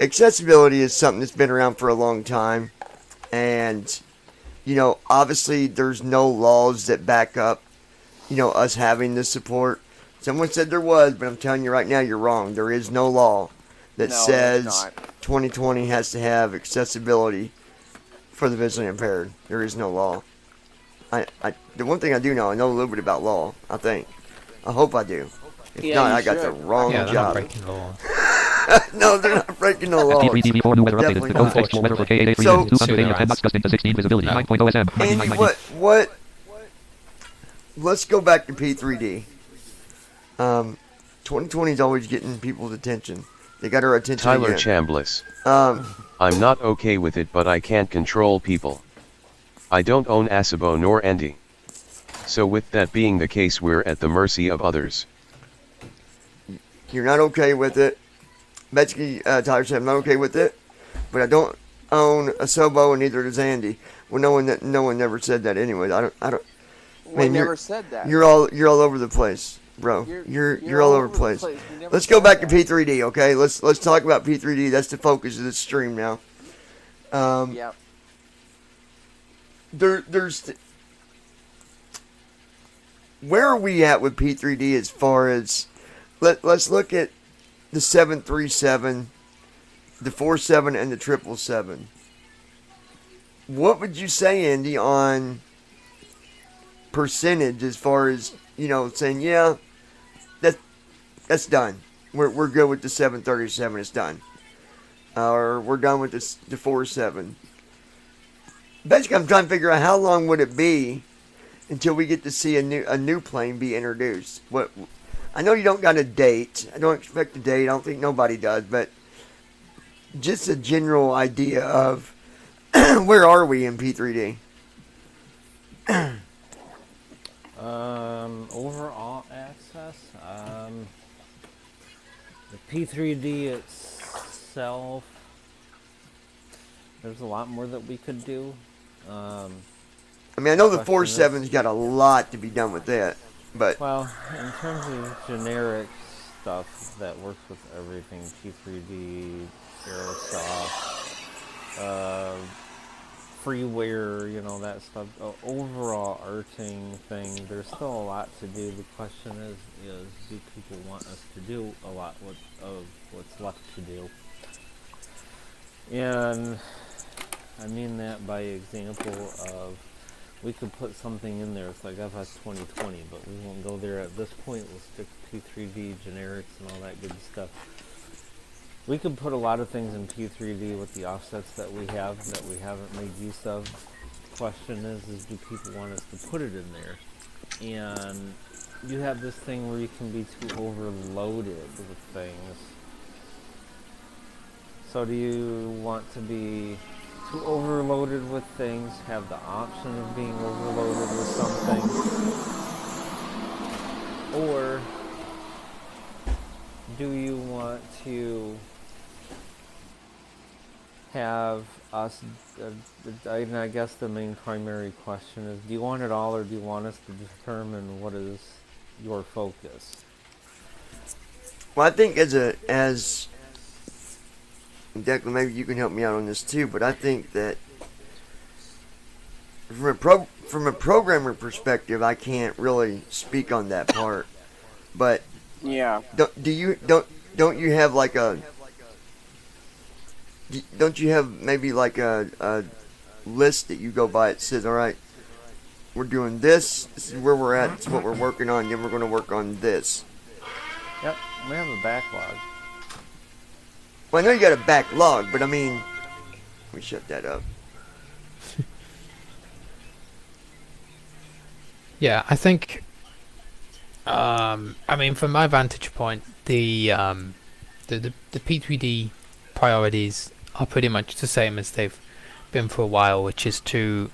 S1: accessibility is something that's been around for a long time. And, you know, obviously there's no laws that back up, you know, us having this support. Someone said there was, but I'm telling you right now, you're wrong. There is no law that
S2: No,
S1: says
S2: there's not.
S1: 2020 has to have accessibility for the visually impaired. There is no law. The one thing I do know, I know a little bit about law, I think. I hope I do. If
S2: Yeah,
S1: not,
S2: you
S1: I got the
S2: should.
S1: wrong
S5: Yeah, they're not
S1: job.
S5: breaking the law.
S1: No, they're not breaking the law.
S3: P3d before new weather updated.
S1: Definitely
S3: The code
S1: not.
S3: textual weather for KA3
S1: So-
S3: is 210 knots gusting to 16 visibility.
S5: No.
S3: 9.0 SM.
S1: Andy, what? Let's go back to P3D. 2020 is always getting people's attention. They got our attention
S6: Tyler
S1: again.
S6: Chambliss.
S1: Um,
S6: I'm not okay with it, but I can't control people. I don't own Asabo nor Andy. So with that being the case, we're at the mercy of others.
S1: you're not okay with it. Basically, Tyler said, I'm not okay with it, but I don't own a Sobo, and neither does Andy. Well, no one never said that anyway. I don't.
S2: We
S1: Man,
S2: never said that.
S1: You're all over the place, bro. You're all over the place.
S2: We never
S1: Let's go
S2: said
S1: back to
S2: that.
S1: P3D, okay? Let's talk about P3D. That's the focus of this stream now.
S2: Yep.
S1: There's where are we at with P3D as far as let's look at the 737, the 47, and the 777. What would you say, Andy, on percentage as far as, you know, saying, yeah, that's done. We're good with the 737. It's done. Or we're done with the 47. Basically, I'm trying to figure out how long would it be until we get to see a new plane be introduced. What I know you don't got a date. I don't expect a date. I don't think nobody does, but just a general idea of where are we in P3D?
S4: Overall access, the P3D itself, there's a lot more that we could do.
S1: I mean, I know the
S4: Question is-
S1: 4.7's got a lot to be done with that, but
S4: Well, in terms of generic stuff that works with everything, P3D, Aerosoft, freeware, you know, that stuff, overall arting thing, there's still a lot to do. The question is do people want us to do a lot of what's left to do? And I mean that by example of, we could put something in there, it's like FS 2020, but we won't go there at this point. We'll stick to P3D, generics, and all that good stuff. We could put a lot of things in P3D with the offsets that we haven't made use of. The question is do people want us to put it in there? And you have this thing where you can be too overloaded with things. So do you want to be too overloaded with things, have the option of being overloaded with something? Or do you want to have us, I guess the main primary question is, do you want it all, or do you want us to determine what is your focus?
S1: well, I think as Declan, maybe you can help me out on this too, but I think that from a programmer perspective, I can't really speak on that part. But
S2: Yeah.
S1: don't you have like don't you have maybe like a list that you go by? It says, all right, we're doing this. This is where we're at. This is what we're working on. Then we're going to work on this.
S4: Yep, we have a backlog.
S1: Well, I know you got a backlog, but I mean, let me shut that up.
S5: Yeah, I think. I mean, from my vantage point, the P3D priorities are pretty much the same as they've been for a while, which is to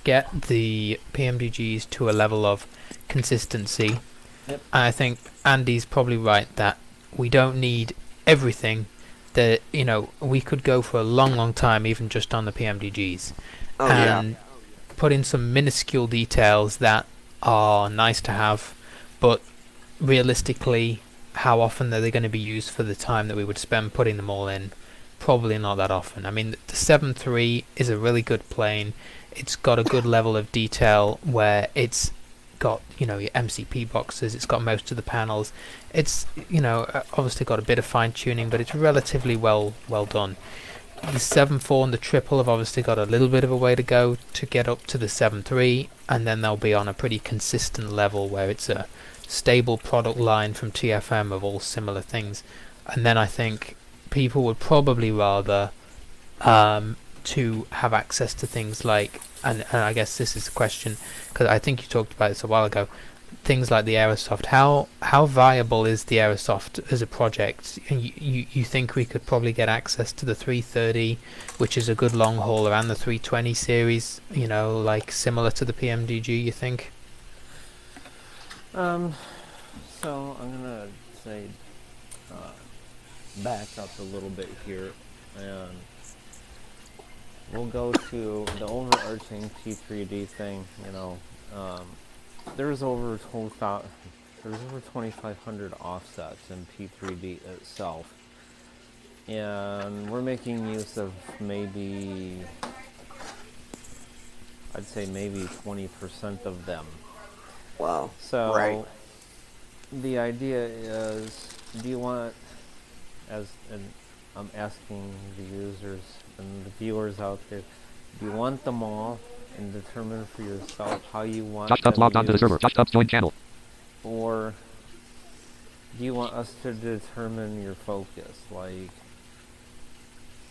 S5: get the PMDGs to a level of consistency.
S4: Yep.
S5: And I think Andy's probably right that we don't need everything. That, you know, we could go for a long time even just on the PMDGs,
S1: Oh
S5: and put in some minuscule details that are nice to have, but realistically, how often are they going to be used for the time that we would spend putting them all in? Probably not that often. I mean, the 7.3 is a really good plane. It's got a good level of detail where it's got, you know, your MCP boxes, it's got most of the panels. It's, you know, obviously got a bit of fine tuning, but it's relatively well done. The 7.4 and the triple have obviously got a little bit of a way to go to get up to the 7.3, and then they'll be on a pretty consistent level where it's a stable product line from TFM of all similar things. And then I think people would probably rather to have access to things like, and I guess this is the question, because I think you talked about this a while ago, things like the Aerosoft. How viable is the Aerosoft as a project? And you think we could probably get access to the 330, which is a good long hauler, and the 320 series, you know, like similar to the PMDG, you think?
S4: So I'm gonna say back up a little bit here, and we'll go to the overarching P3D thing. You know, there's over 2,500 offsets in P3D itself, and we're making use of maybe, I'd say maybe 20% of them.
S1: Wow.
S4: So
S1: Right.
S4: the idea is, do you want, and I'm asking the users and the viewers out there, do you want them all and determine for yourself how you want
S3: Josh Tubbs
S4: them
S3: logged onto the
S4: used?
S3: server. Josh Tubbs joined channel.
S4: Or do you want us to determine your focus? Like,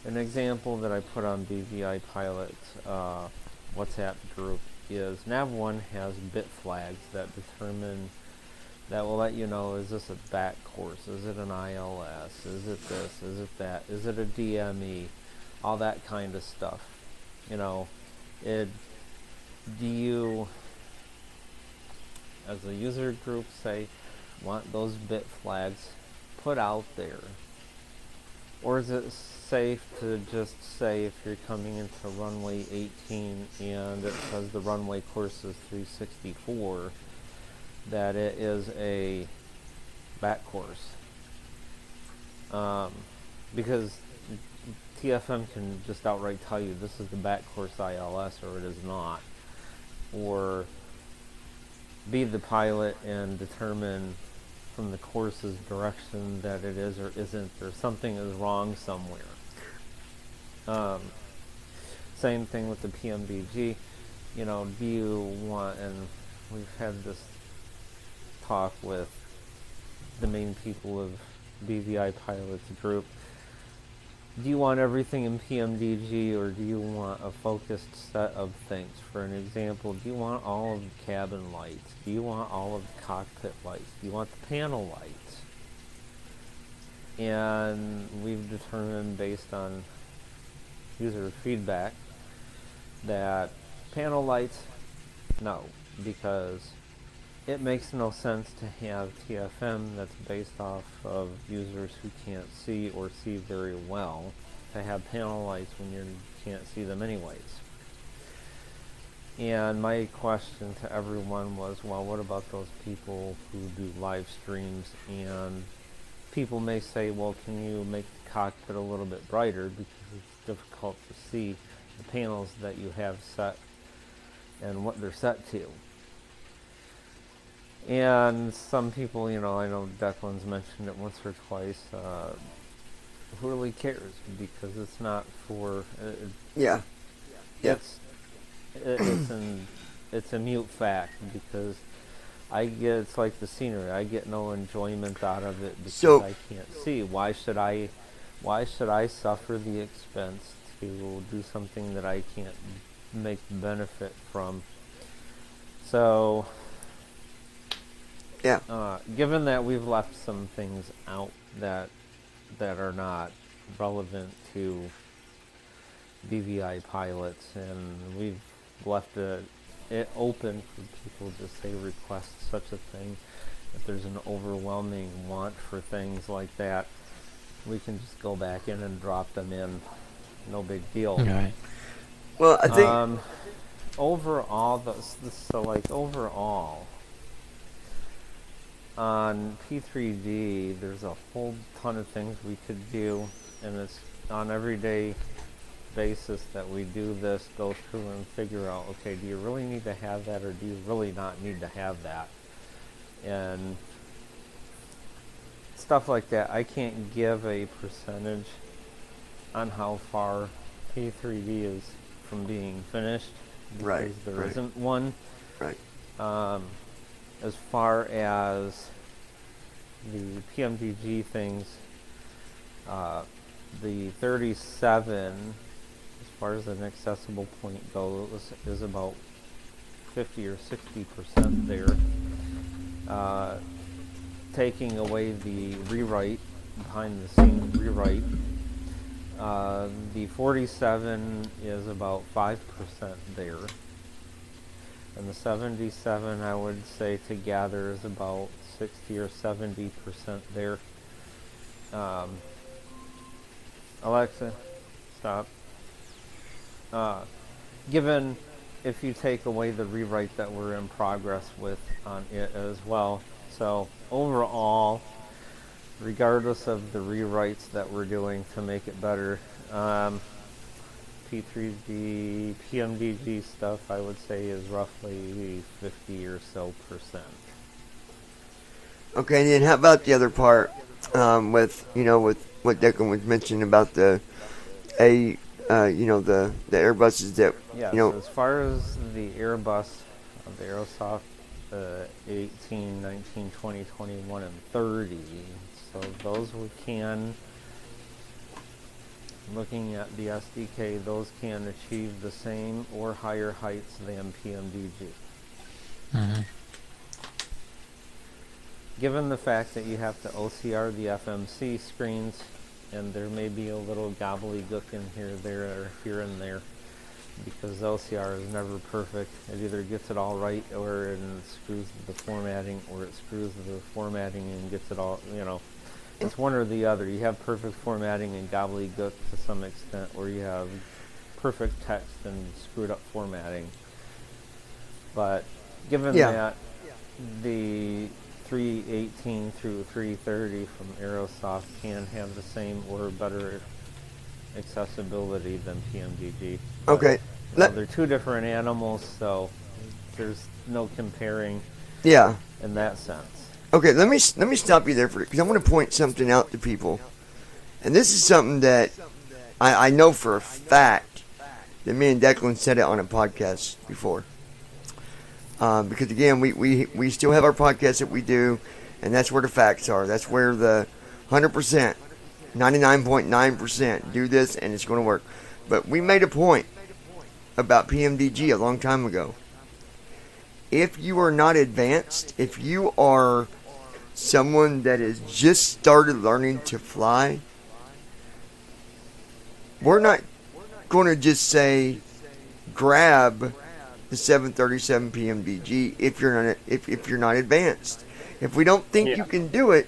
S4: an example that I put on BVI Pilot WhatsApp group is Nav1 has bit flags that determine, that will let you know, is this a back course, is it an ILS, is it this, is it that, is it a DME, all that kind of stuff. You know, do you, as a user group, say, want those bit flags put out there? Or is it safe to just say if you're coming into runway 18 and it says the runway course is 364, that it is a back course? Because TFM can just outright tell you this is the back course ILS or it is not. Or be the pilot and determine from the course's direction that it is or isn't, or something is wrong somewhere. Same thing with the PMDG. You know, do you want, and we've had this talk with the main people of BVI pilots group, do you want everything in PMDG or do you want a focused set of things? For an example, do you want all of the cabin lights? Do you want all of the cockpit lights? Do you want the panel lights? And we've determined based on user feedback that panel lights, no, because it makes no sense to have TFM that's based off of users who can't see or see very well to have panel lights when you can't see them anyways. And my question to everyone was, well, what about those people who do live streams? And people may say, well, can you make the cockpit a little bit brighter because it's difficult to see the panels that you have set and what they're set to. And some people, you know, I know Declan's mentioned it once or twice, who really cares? Because it's not for...
S1: Yeah.
S4: It's a mute fact, because it's like the scenery. I get no enjoyment out of it because I can't see. Why should I suffer the expense to do something that I can't make benefit from? So...
S1: yeah.
S4: Given that we've left some things out that are not relevant to BVI pilots, and we've left it open for people to say request such a thing, if there's an overwhelming want for things like that, we can just go back in and drop them in. No big deal.
S5: Right.
S1: Well, I think
S4: overall, overall, on P3d, there's a whole ton of things we could do, and it's on everyday basis that we do this, go through and figure out, okay, do you really need to have that, or do you really not need to have that? And stuff like that. I can't give a percentage on how far P3d is from being finished, because there isn't one.
S1: Right.
S4: As far as the PMDG things, the 37, as far as an accessible point goes, is about 50 or 60% there. Taking away the rewrite, behind the scenes rewrite, the 47 is about 5% there. And the 77, I would say, together is about 60 or 70% there. Alexa, stop. Given if you take away the rewrite that we're in progress with on it as well. So overall, regardless of the rewrites that we're doing to make it better, P3d, PMDG stuff, I would say, is roughly 50 or so %.
S1: Okay, and then how about the other part, with what Declan was mentioning about the Airbuses that,
S4: So as far as the Airbus, the Aerosoft 18, 19, 20, 21, and 30, so those we can, looking at the SDK, those can achieve the same or higher heights than PMDG.
S5: Mm-hmm.
S4: Given the fact that you have to OCR the FMC screens, and there may be a little gobbledygook in here and there, because LCR is never perfect. It either gets it all right, or it screws the formatting, or it screws the formatting and gets it all, it's one or the other. You have perfect formatting and gobbledygook to some extent, or you have perfect text and screwed up formatting. But given that the 318 through 330 from Aerosoft can have the same or better accessibility than PMDG.
S1: Okay.
S4: They're two different animals, so there's no comparing
S1: Yeah.
S4: in that sense.
S1: Okay, let me stop you there for because I want to point something out to people, and this is something that I know for a fact that me and Declan said it on a podcast before. Because again, we still have our podcast that we do, and that's where the facts are. That's where the 100%, 99.9% do this, and it's going to work. But we made a point about PMDG a long time ago. If you are not advanced, if you are someone that has just started learning to fly, we're not going to just say grab the 737 PMDG if you're not advanced. If we don't think you can do it,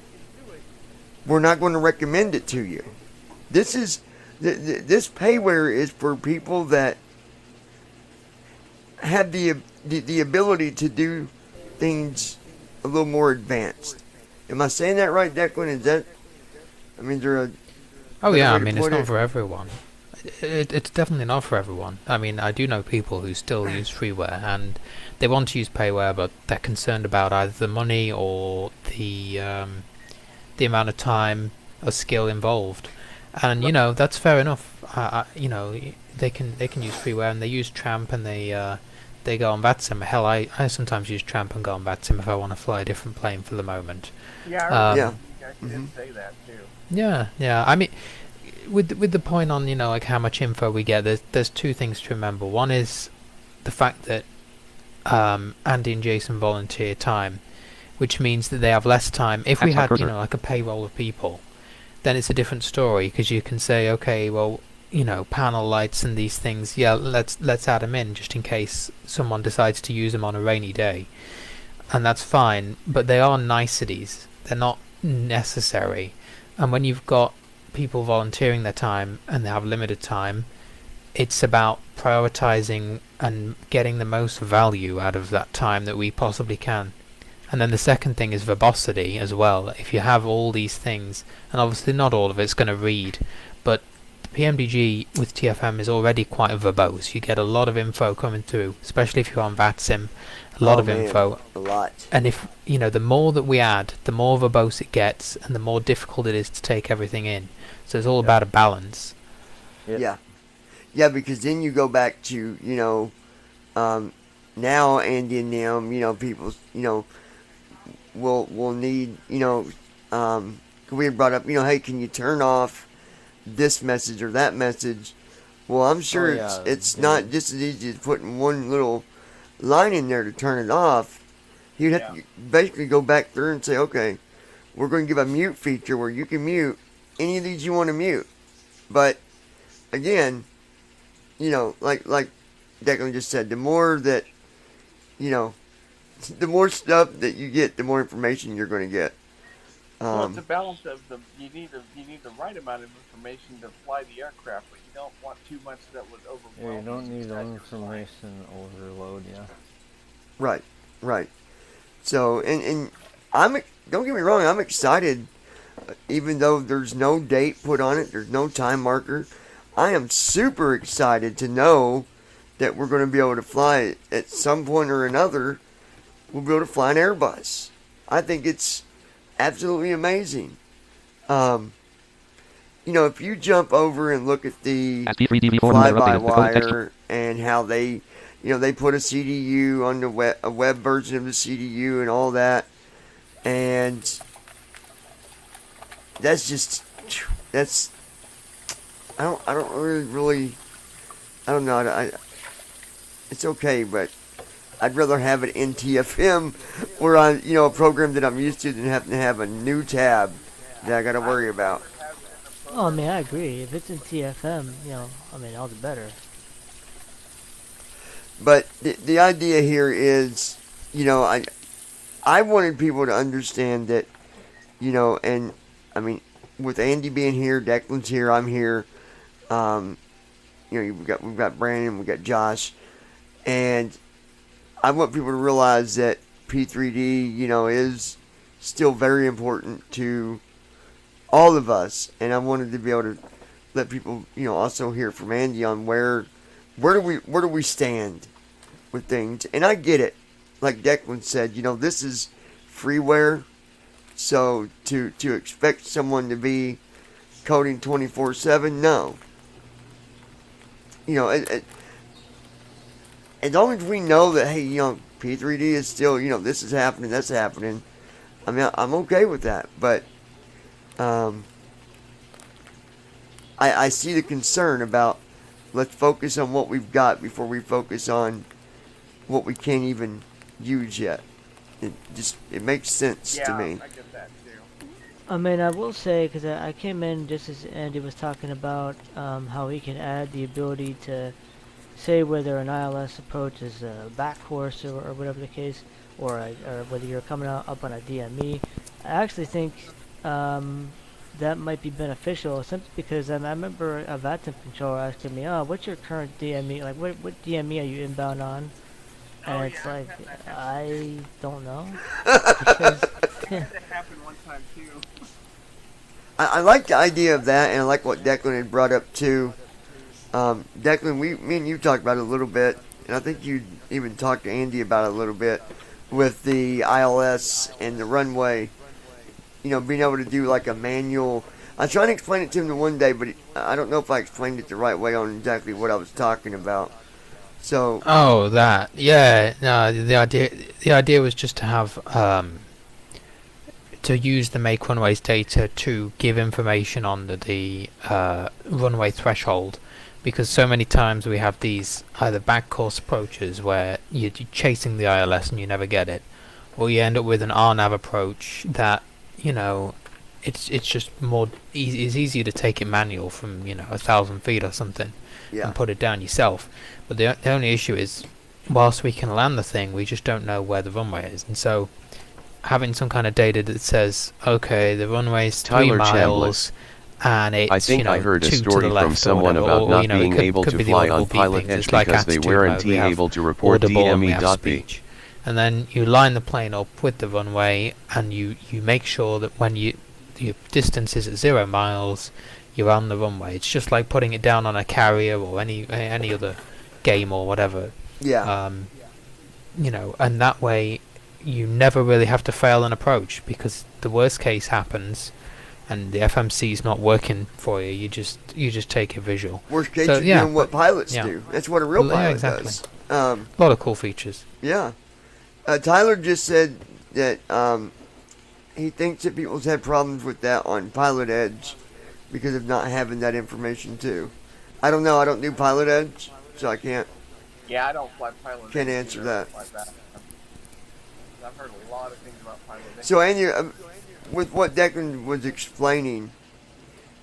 S1: we're not going to recommend it to you. This is this payware is for people that have the ability to do things a little more advanced. Am I saying that right, Declan? Is that? I mean, there a.
S5: Oh yeah, I mean it's not for everyone. It's definitely not for everyone. I mean, I do know people who still use freeware and they want to use payware, but they're concerned about either the money or the amount of time or skill involved. And that's fair enough. They can use freeware and they use Tramp and they go on VATSIM. Hell, I sometimes use Tramp and go on VATSIM if I want to fly a different plane for the moment.
S2: Yeah, I remember you guys did say that too.
S5: Yeah. I mean, with the point on like how much info we get, there's two things to remember. One is the fact that Andy and Jason volunteer time, which means that they have less time. If we had like a payroll of people, then it's a different story because you can say, okay, well, panel lights and these things, let's add them in just in case someone decides to use them on a rainy day, and that's fine. But they are niceties; they're not necessary. And when you've got people volunteering their time and they have limited time, it's about prioritizing and getting the most value out of that time that we possibly can. And then the second thing is verbosity as well. If you have all these things, and obviously not all of it's going to read, but PMDG with TFM is already quite verbose. You get a lot of info coming through, especially if you're on VATSIM. A lot of info.
S1: A lot.
S5: And if, the more that we add, the more verbose it gets, and the more difficult it is to take everything in. So it's all about a balance.
S1: Yeah. Yeah, because then you go back to, now Andy and them, people, will need, we brought up, hey, can you turn off this message or that message? Well, I'm sure it's not just as easy as putting one little line in there to turn it off. You'd have to basically go back through and say, okay, we're going to give a mute feature where you can mute any of these you want to mute. But again, like Declan just said, the more that, the more stuff that you get, the more information you're going to get.
S2: Well, it's a balance of you need the right amount of information to fly the aircraft, but you don't want too much that would overwhelm.
S4: Yeah, you don't need information overload. Yeah.
S1: Right. So, and don't get me wrong, I'm excited. Even though there's no date put on it, there's no time marker, I am super excited to know that we're going to be able to fly at some point or another. We'll be able to fly an Airbus. I think it's absolutely amazing. If you jump over and look at the fly-by-wire and how they put a CDU on the a web version of the CDU and all that, and that's I don't really I don't know. It's okay, but I'd rather have it in TFM or on a program that I'm used to than having to have a new tab that I got to worry about.
S7: Oh, I mean, I agree. If it's in TFM, all the better.
S1: But the idea here is, you know, I wanted people to understand that, you know, and I mean, with Andy being here, Declan's here, I'm here. You know, we've got Brandon, we've got Josh, and I want people to realize that P3D, you know, is still very important to all of us, and I wanted to be able to let people, you know, also hear from Andy on where do we stand with things. And I get it, like Declan said, you know, this is freeware, so to expect someone to be coding 24/7, no. You know, as long as we know that, hey, you know, P3D is still, you know, this is happening, that's happening. I mean, I'm okay with that, but I see the concern about let's focus on what we've got before we focus on what we can't even use yet. It makes sense to me.
S2: I get that too.
S7: I mean, I will say, because I came in just as Andy was talking about how he can add the ability to say whether an ILS approach is a back course or whatever the case, or whether you're coming up on a DME. I actually think that might be beneficial, simply because I remember a VATIM controller asking me, "Oh, what's your current DME? Like, what DME are you inbound on?" And it's like, I don't know. Because,
S2: It happened one time too.
S1: I like the idea of that, and I like what Declan had brought up too. Declan, me and you talked about it a little bit, and I think you even talked to Andy about it a little bit with the ILS and the runway. You know, being able to do like a manual. I was trying to explain it to him the one day, but I don't know if I explained it the right way on exactly what I was talking about. So.
S5: Oh, that. Yeah. No, the idea was just to have to use the make runways data to give information on the runway threshold, because so many times we have these either back course approaches where you're chasing the ILS and you never get it, or you end up with an RNAV approach that, you know, it's just more it's easier to take it manual from, you know, 1,000 feet or something,
S1: Yeah.
S5: and put it down yourself. But the only issue is, whilst we can land the thing, we just don't know where the runway is, and so having some kind of data that says, okay, the runway is 3
S6: Tyler
S5: miles, and it's,
S6: I think
S5: you know,
S6: I heard a
S5: 2 to
S6: story
S5: the left
S6: from
S5: or
S6: someone
S5: whatever,
S6: about
S5: or,
S6: not
S5: you know,
S6: being able
S5: could
S6: to
S5: be the
S6: fly
S5: audible
S6: on pilot
S5: beepings.
S6: edge
S5: It's like
S6: because they
S5: attitude mode.
S6: weren't
S5: We have
S6: able to report
S5: audible and we have
S6: DME.B.
S5: speech. And then you line the plane up with the runway, and you make sure that when your distance is at 0 miles, you're on the runway. It's just like putting it down on a carrier or any other game or whatever.
S1: Yeah.
S5: You know, and that way you never really have to fail an approach, because the worst case happens and the FMC is not working for you. You just take a visual.
S1: Worst case,
S5: So,
S1: you're
S5: yeah,
S1: doing what pilots
S5: yeah.
S1: do. That's what a real
S5: Yeah,
S1: pilot
S5: exactly.
S1: does.
S5: A lot of cool features.
S1: Yeah. Tyler just said that he thinks that people's had problems with that on Pilot Edge because of not having that information too. I don't know. I don't do Pilot Edge, so I can't.
S2: Yeah, I don't fly pilot.
S1: Can't answer that.
S2: Like that. I've heard a lot of things about pilot.
S1: So, Andy, with what Declan was explaining,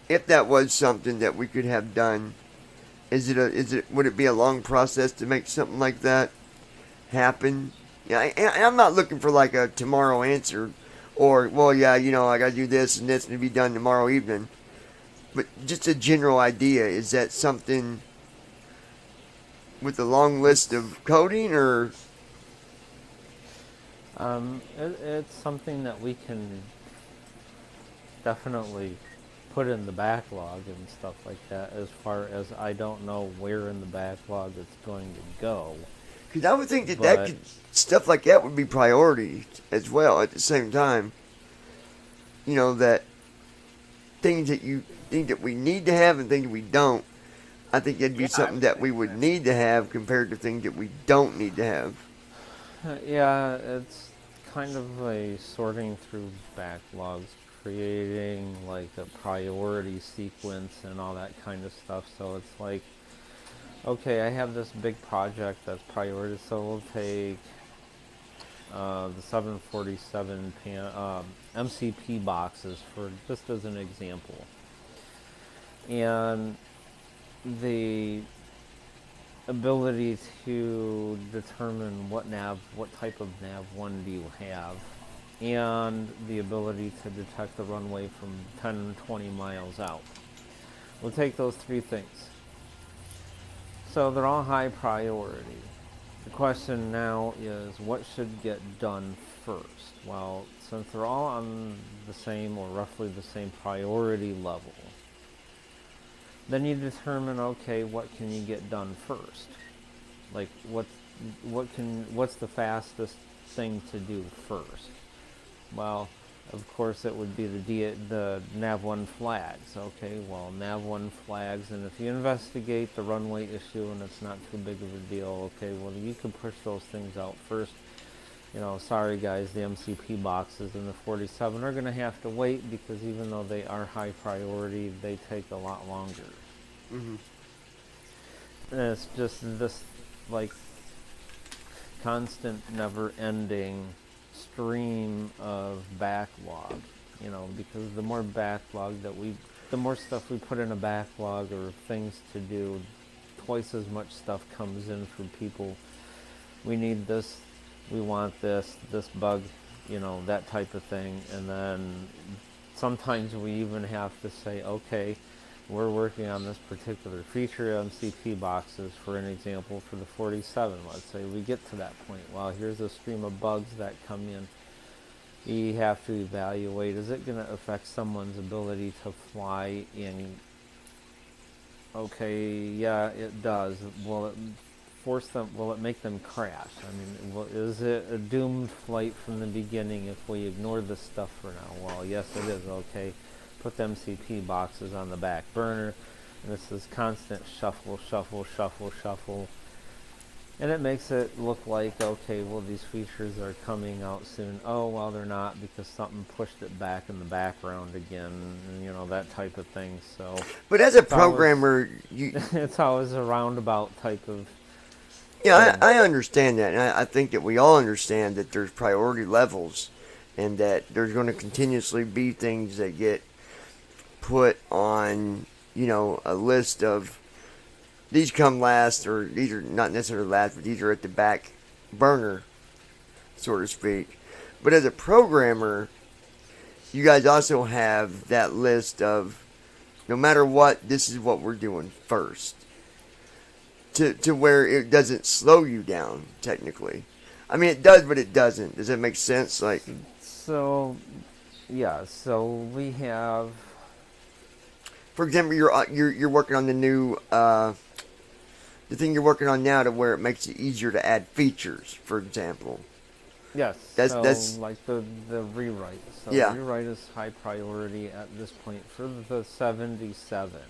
S1: if that was something that we could have done, would it be a long process to make something like that happen? Yeah, and I'm not looking for like a tomorrow answer, or, well, yeah, you know, I got to do this and this and it'll be done tomorrow evening. But just a general idea, is that something with a long list of coding, or?
S4: It's something that we can definitely put in the backlog and stuff like that, as far as I don't know where in the backlog it's going to go.
S1: Because I would think that stuff like that would be priority as well at the same time. You know, that things that you think that we need to have and things we don't, I think that'd be something that we would need to have compared to things that we don't need to have.
S4: Yeah, it's kind of a sorting through backlogs, creating like a priority sequence and all that kind of stuff. So it's like, okay, I have this big project that's priority, so we'll take the 747 MCP boxes for just as an example. And the ability to determine what type of nav1 do you have, and the ability to detect the runway from 10 or 20 miles out. We'll take those three things. So they're all high priority. The question now is, what should get done first? Well, since they're all on the same or roughly the same priority level, then you determine, okay, what can you get done first? Like, what's the fastest thing to do first? Well, of course, it would be the nav1 flags. Okay, well, nav1 flags, and if you investigate the runway issue and it's not too big of a deal, okay, well, you can push those things out first. You know, sorry guys, the MCP boxes and the 47 are going to have to wait, because even though they are high priority, they take a lot longer.
S1: Mm-hmm.
S4: And it's just this, like, constant, never-ending stream of backlog, you know, because the more backlog the more stuff we put in a backlog or things to do, twice as much stuff comes in from people. We need this, we want this bug, you know, that type of thing. And then sometimes we even have to say, okay, we're working on this particular feature, MCP boxes, for an example, for the 47. Let's say we get to that point. Well, here's a stream of bugs that come in. You have to evaluate, is it going to affect someone's ability to fly in? Okay, yeah, it does. Will it make them crash? I mean, is it a doomed flight from the beginning if we ignore this stuff for now? Well, yes, it is. Okay. Put the MCP boxes on the back burner, and it's this constant shuffle, and it makes it look like, okay, well, these features are coming out soon. Oh, well, they're not, because something pushed it back in the background again, and, you know, that type of thing. So,
S1: but as a programmer,
S4: it's always a roundabout type of.
S1: Yeah, I understand that, and I think that we all understand that there's priority levels, and that there's going to continuously be things that get put on, you know, a list of these come last, or these are not necessarily last, but these are at the back burner, so to speak. But as a programmer, you guys also have that list of, no matter what, this is what we're doing first, to where it doesn't slow you down, technically. I mean, it does, but it doesn't. Does that make sense? Like,
S4: so, yeah, so we have,
S1: for example, you're working on the new the thing you're working on now, to where it makes it easier to add features, for example.
S4: yes,
S1: That's
S4: like the rewrite. So
S1: yeah.
S4: rewrite is high priority at this point for the 77.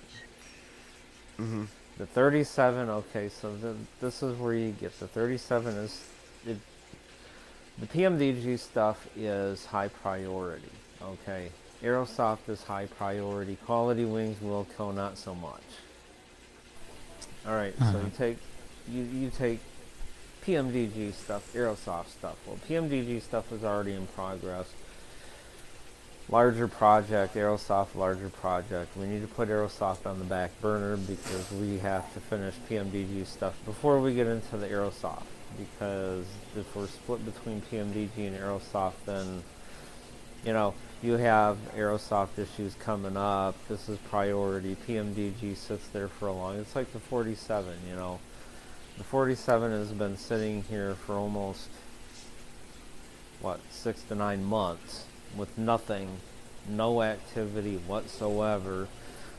S1: Mm-hmm.
S4: The 37, okay, so this is where you get the 37 is, the PMDG stuff is high priority, okay. Aerosoft is high priority. Quality Wings, Wilco, not so much. All right, so you take PMDG stuff, Aerosoft stuff. Well, PMDG stuff is already in progress. Larger project, Aerosoft larger project. We need to put Aerosoft on the back burner, because we have to finish PMDG stuff before we get into the Aerosoft. Because if we're split between PMDG and Aerosoft, then, you know, you have Aerosoft issues coming up. This is priority. PMDG sits there for a long. It's like the 47, you know. The 47 has been sitting here for almost, 6 to 9 months with nothing, no activity whatsoever.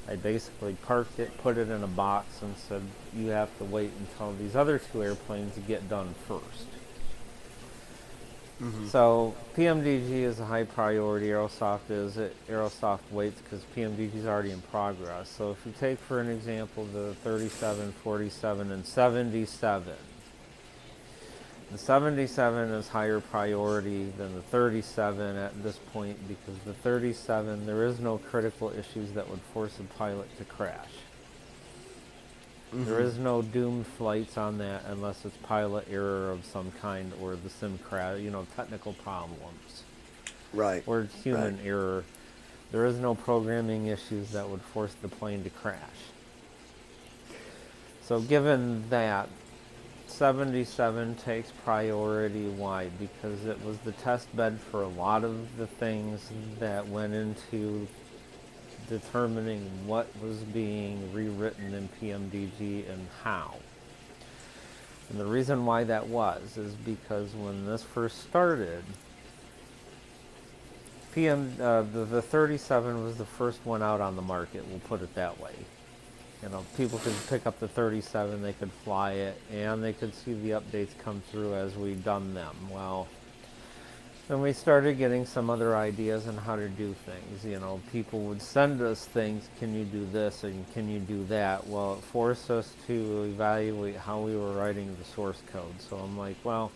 S4: I basically parked it, put it in a box, and said, you have to wait until these other two airplanes get done first. Mm-hmm. So PMDG is a high priority. Aerosoft waits because PMDG is already in progress. So if you take, for an example, the 37, 47, and 77, the 77 is higher priority than the 37 at this point, because the 37, there is no critical issues that would force a pilot to crash. Mm-hmm. There is no doomed flights on that unless it's pilot error of some kind, or the sim crash, you know, technical problems.
S1: Right.
S4: Or human error. There is no programming issues that would force the plane to crash. So given that, 77 takes priority. Why? Because it was the test bed for a lot of the things that went into determining what was being rewritten in PMDG and how. And the reason why that was is because when this first started, the 37 was the first one out on the market, we'll put it that way. You know, people could pick up the 37, they could fly it, and they could see the updates come through as we done them. Well, then we started getting some other ideas on how to do things. You know, people would send us things, can you do this and can you do that? Well, it forced us to evaluate how we were writing the source code. So I'm like, well,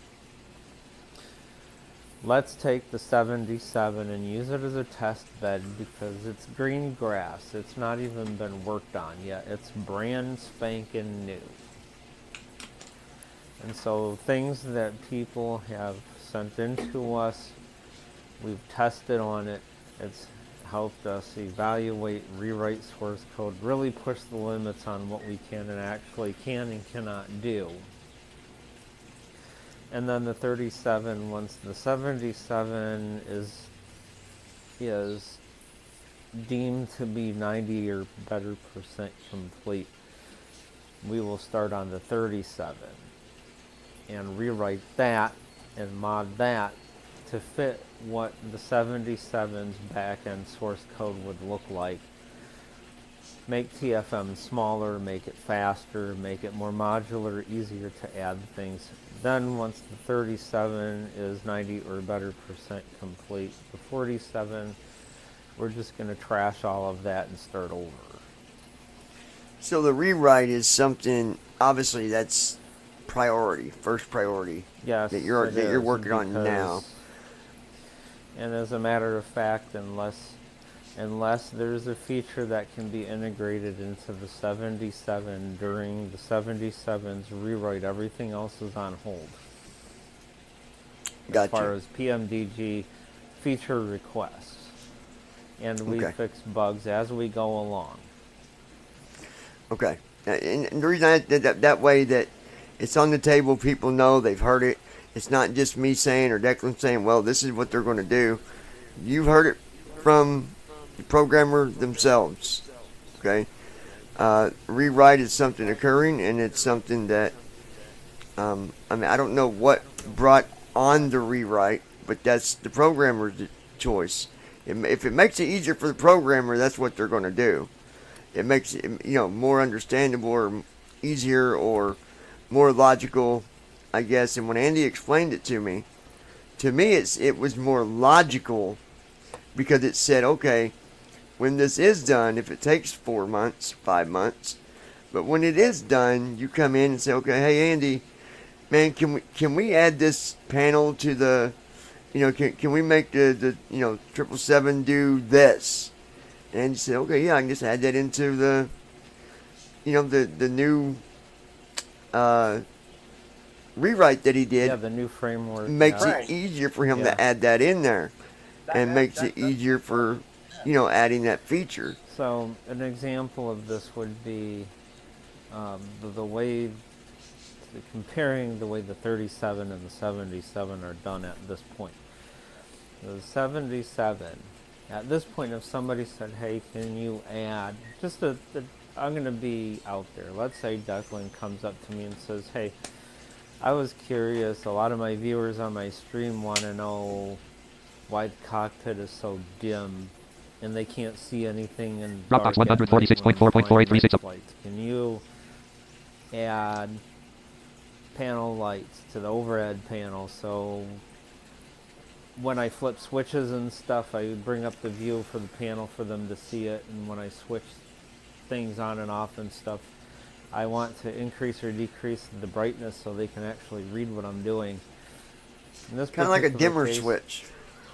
S4: let's take the 77 and use it as a test bed because it's green grass. It's not even been worked on yet. It's brand spanking new. And so things that people have sent in to us, we've tested on it. It's helped us evaluate, rewrite source code, really push the limits on what we can and actually can and cannot do. And then the 37, once the 77 is deemed to be 90 or better percent complete, we will start on the 37 and rewrite that and mod that to fit what the 77's back-end source code would look like. Make TFM smaller, make it faster, make it more modular, easier to add things. Then once the 37 is 90 or better percent complete, the 47, we're just going to trash all of that and start over.
S1: So the rewrite is something, obviously that's priority, first priority.
S4: Yes,
S1: that you're working on now.
S4: And as a matter of fact, unless there's a feature that can be integrated into the 77 during the 77's rewrite, everything else is on hold.
S1: Gotcha.
S4: As far as PMDG feature requests. And we fix bugs as we go along.
S1: Okay. And the reason I did that way that it's on the table, people know, they've heard it. It's not just me saying or Declan saying, well, this is what they're going to do. You've heard it from the programmer themselves. Okay? Rewrite is something occurring, and it's something that, I mean, I don't know what brought on the rewrite, but that's the programmer's choice. If it makes it easier for the programmer, that's what they're going to do. It makes it, more understandable or easier or more logical, I guess. And when Andy explained it to me it was more logical because it said, okay, when this is done, if it takes 4 months, 5 months, but when it is done, you come in and say, okay, hey Andy, man, can we add this panel to the, can we make the 777 do this? And you say, okay, yeah, I can just add that into the, the new rewrite that he did.
S4: Yeah, the new framework.
S1: Makes it easier for him to add that in there. And makes it easier for, adding that feature.
S4: So an example of this would be comparing the way the 37 and the 77 are done at this point. The 77, at this point, if somebody said, hey, can you add, I'm going to be out there. Let's say Declan comes up to me and says, hey, I was curious, a lot of my viewers on my stream want to know why the cockpit is so dim and they can't see anything in
S3: Dropbox 146.4.4836.
S4: Can you add panel lights to the overhead panel so when I flip switches and stuff, I bring up the view for the panel for them to see it, and when I switch things on and off and stuff, I want to increase or decrease the brightness so they can actually read what I'm doing.
S1: Kind of like a dimmer switch.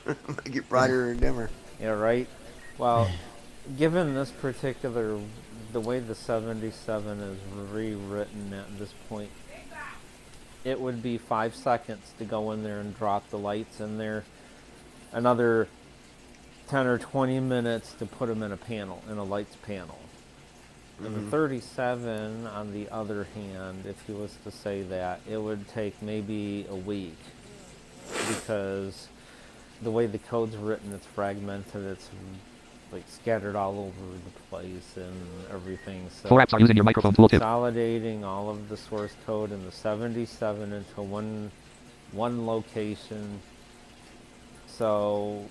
S1: Make it brighter or dimmer.
S4: Yeah, right? Well, given this particular, the way the 77 is rewritten at this point, it would be 5 seconds to go in there and drop the lights in there. Another 10 or 20 minutes to put them in a panel, in a lights panel. And the 37, on the other hand, if he was to say that, it would take maybe a week, because the way the code's written, it's fragmented, it's like scattered all over the place and everything. So
S3: 4 apps are using your microphone tooltip.
S4: consolidating all of the source code in the 77 into one location, so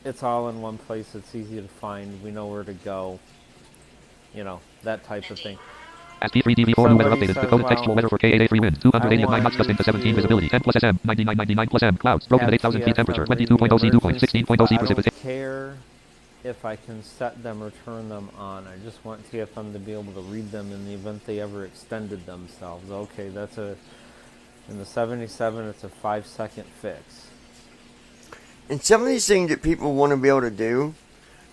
S4: it's all in one place. It's easy to find. We know where to go. You know, that type of thing.
S3: As P3d v4 new weather
S4: Somebody
S3: updated, the
S4: says,
S3: code
S4: well,
S3: textual weather for KA3 wind, 280 of 9 knots
S4: I
S3: gust into 17
S4: want
S3: visibility, 10 plus SM, 99 plus M, clouds, broken at 8,000 feet temperature, 22.0 C dew point, 16.0 C
S4: I
S3: precipitation.
S4: don't care if I can set them or turn them on. I just want TFM to be able to read them in the event they ever extended themselves. Okay, that's in the 77, it's a 5-second fix.
S1: And some of these things that people want to be able to do,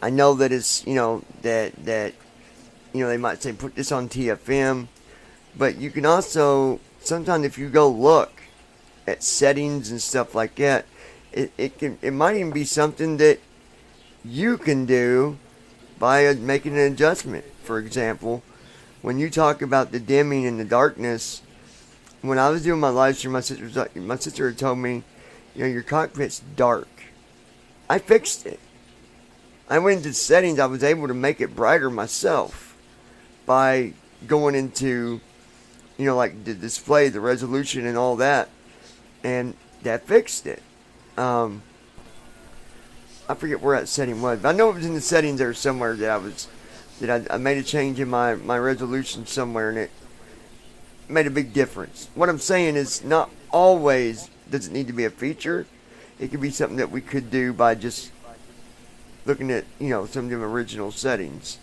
S1: I know that it's, that they might say put this on TFM, but you can also, sometimes if you go look at settings and stuff like that, it might even be something that you can do by making an adjustment. For example, when you talk about the dimming and the darkness, when I was doing my live stream, my sister had told me, your cockpit's dark. I fixed it. I went into settings. I was able to make it brighter myself by going into, like the display, the resolution, and all that, and that fixed it. I forget where that setting was, but I know it was in the settings there somewhere that I made a change in my resolution somewhere, and it made a big difference. What I'm saying is, not always does it need to be a feature. It could be something that we could do by just looking at, some of the original settings.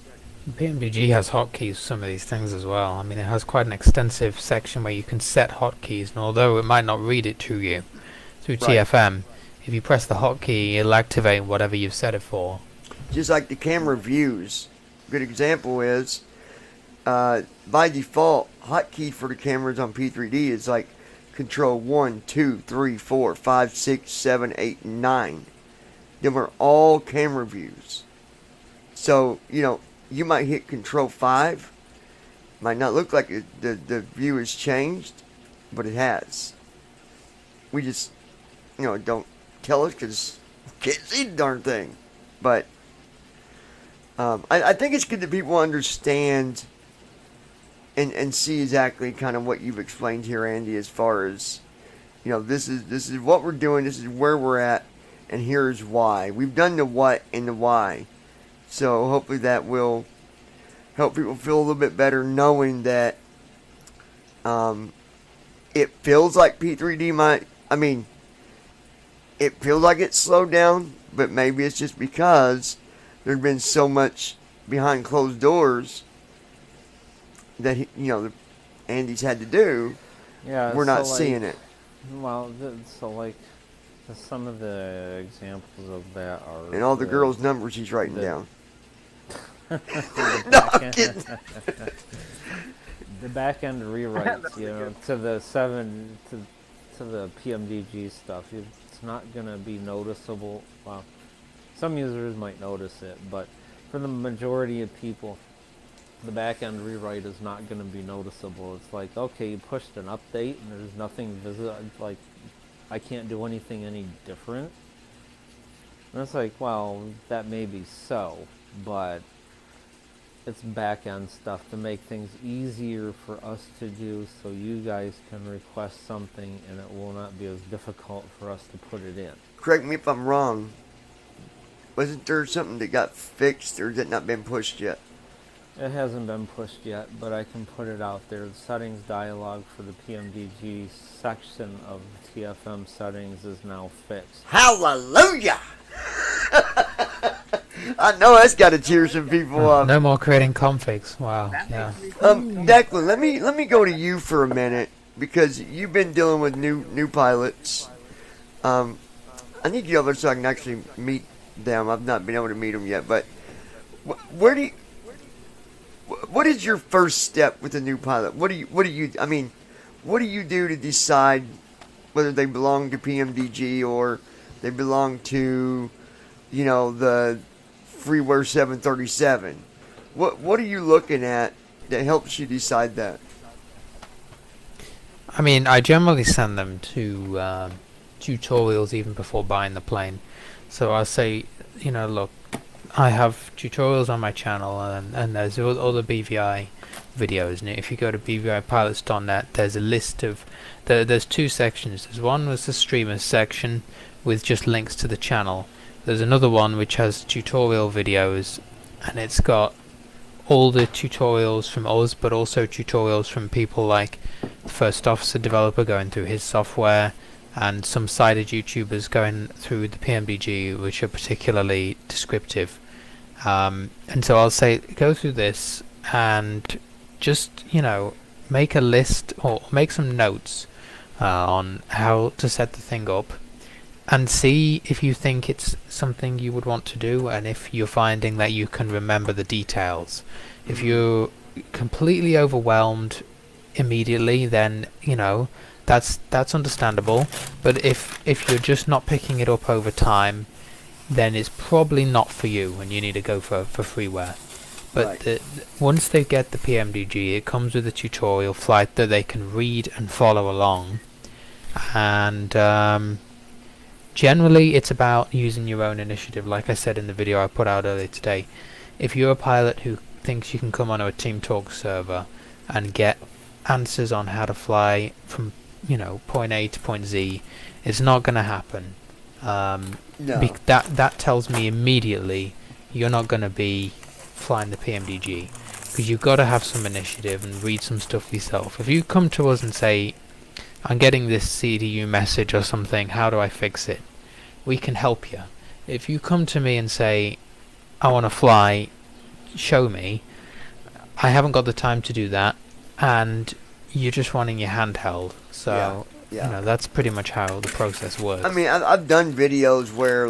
S5: PMDG has hotkeys for some of these things as well. I mean, it has quite an extensive section where you can set hotkeys, and although it might not read it to you through TFM, if you press the hotkey, it'll activate whatever you've set it for.
S1: Just like the camera views. A good example is, by default, hotkey for the cameras on P3d is like control 1, 2, 3, 4, 5, 6, 7, 8, and 9. Them are all camera views. So, you might hit control 5. Might not look like the view has changed, but it has. We just, don't tell us because we can't see the darn thing. But I think it's good that people understand and see exactly kind of what you've explained here, Andy, as far as, this is what we're doing, this is where we're at, and here's why. We've done the what and the why. So hopefully that will help people feel a little bit better knowing that it feels like P3d it feels like it's slowed down, but maybe it's just because there's been so much behind closed doors that Andy's had to do.
S4: Yeah,
S1: we're not seeing it.
S4: Well, some of the examples of that are...
S1: And all the girls' numbers he's writing down.
S4: No,
S1: I'm kidding.
S4: The back end rewrites, to the PMDG stuff. It's not going to be noticeable. Well, some users might notice it, but for the majority of people, the back end rewrite is not going to be noticeable. It's like, okay, you pushed an update and there's nothing visible. Like, I can't do anything any different. And it's like, well, that may be so, but it's back end stuff to make things easier for us to do, so you guys can request something and it will not be as difficult for us to put it in.
S1: Correct me if I'm wrong. Wasn't there something that got fixed, or has it not been pushed yet?
S4: It hasn't been pushed yet, but I can put it out there. The settings dialog for the PMDG section of TFM settings is now fixed.
S1: Hallelujah! I know that's got to cheer some people up.
S5: No more creating configs. Wow. Yeah.
S1: Declan, let me go to you for a minute, because you've been dealing with new pilots. I need you over so I can actually meet them. I've not been able to meet them yet, but what is your first step with a new pilot? What do you do to decide whether they belong to PMDG or they belong to, the Freeware 737? What are you looking at that helps you decide that?
S5: I mean, I generally send them to tutorials even before buying the plane. So I'll say, look, I have tutorials on my channel, and there's other BVI videos. And if you go to bvipilots.net, there's a list of there's two sections. There's one was the streamers section with just links to the channel. There's another one which has tutorial videos, and it's got all the tutorials from us, but also tutorials from people like the First Officer developer going through his software, and some sided YouTubers going through the PMDG, which are particularly descriptive. And so I'll say, go through this and just, make a list or make some notes on how to set the thing up, and see if you think it's something you would want to do, and if you're finding that you can remember the details. If you're completely overwhelmed immediately, then that's understandable. But if you're just not picking it up over time, then it's probably not for you, and you need to go for freeware. But
S1: Right.
S5: Once they get the PMDG, it comes with a tutorial flight that they can read and follow along, and generally it's about using your own initiative. Like I said in the video I put out earlier today, if you're a pilot who thinks you can come onto a Team Talk server and get answers on how to fly from point A to point Z, it's not going to happen.
S1: No.
S5: That tells me immediately you're not going to be flying the PMDG, because you've got to have some initiative and read some stuff yourself. If you come to us and say, I'm getting this CDU message or something, how do I fix it? We can help you. If you come to me and say, I want to fly, show me, I haven't got the time to do that, and you're just wanting your handheld. So,
S1: Yeah.
S5: that's pretty much how the process works.
S1: I mean, I've done videos where,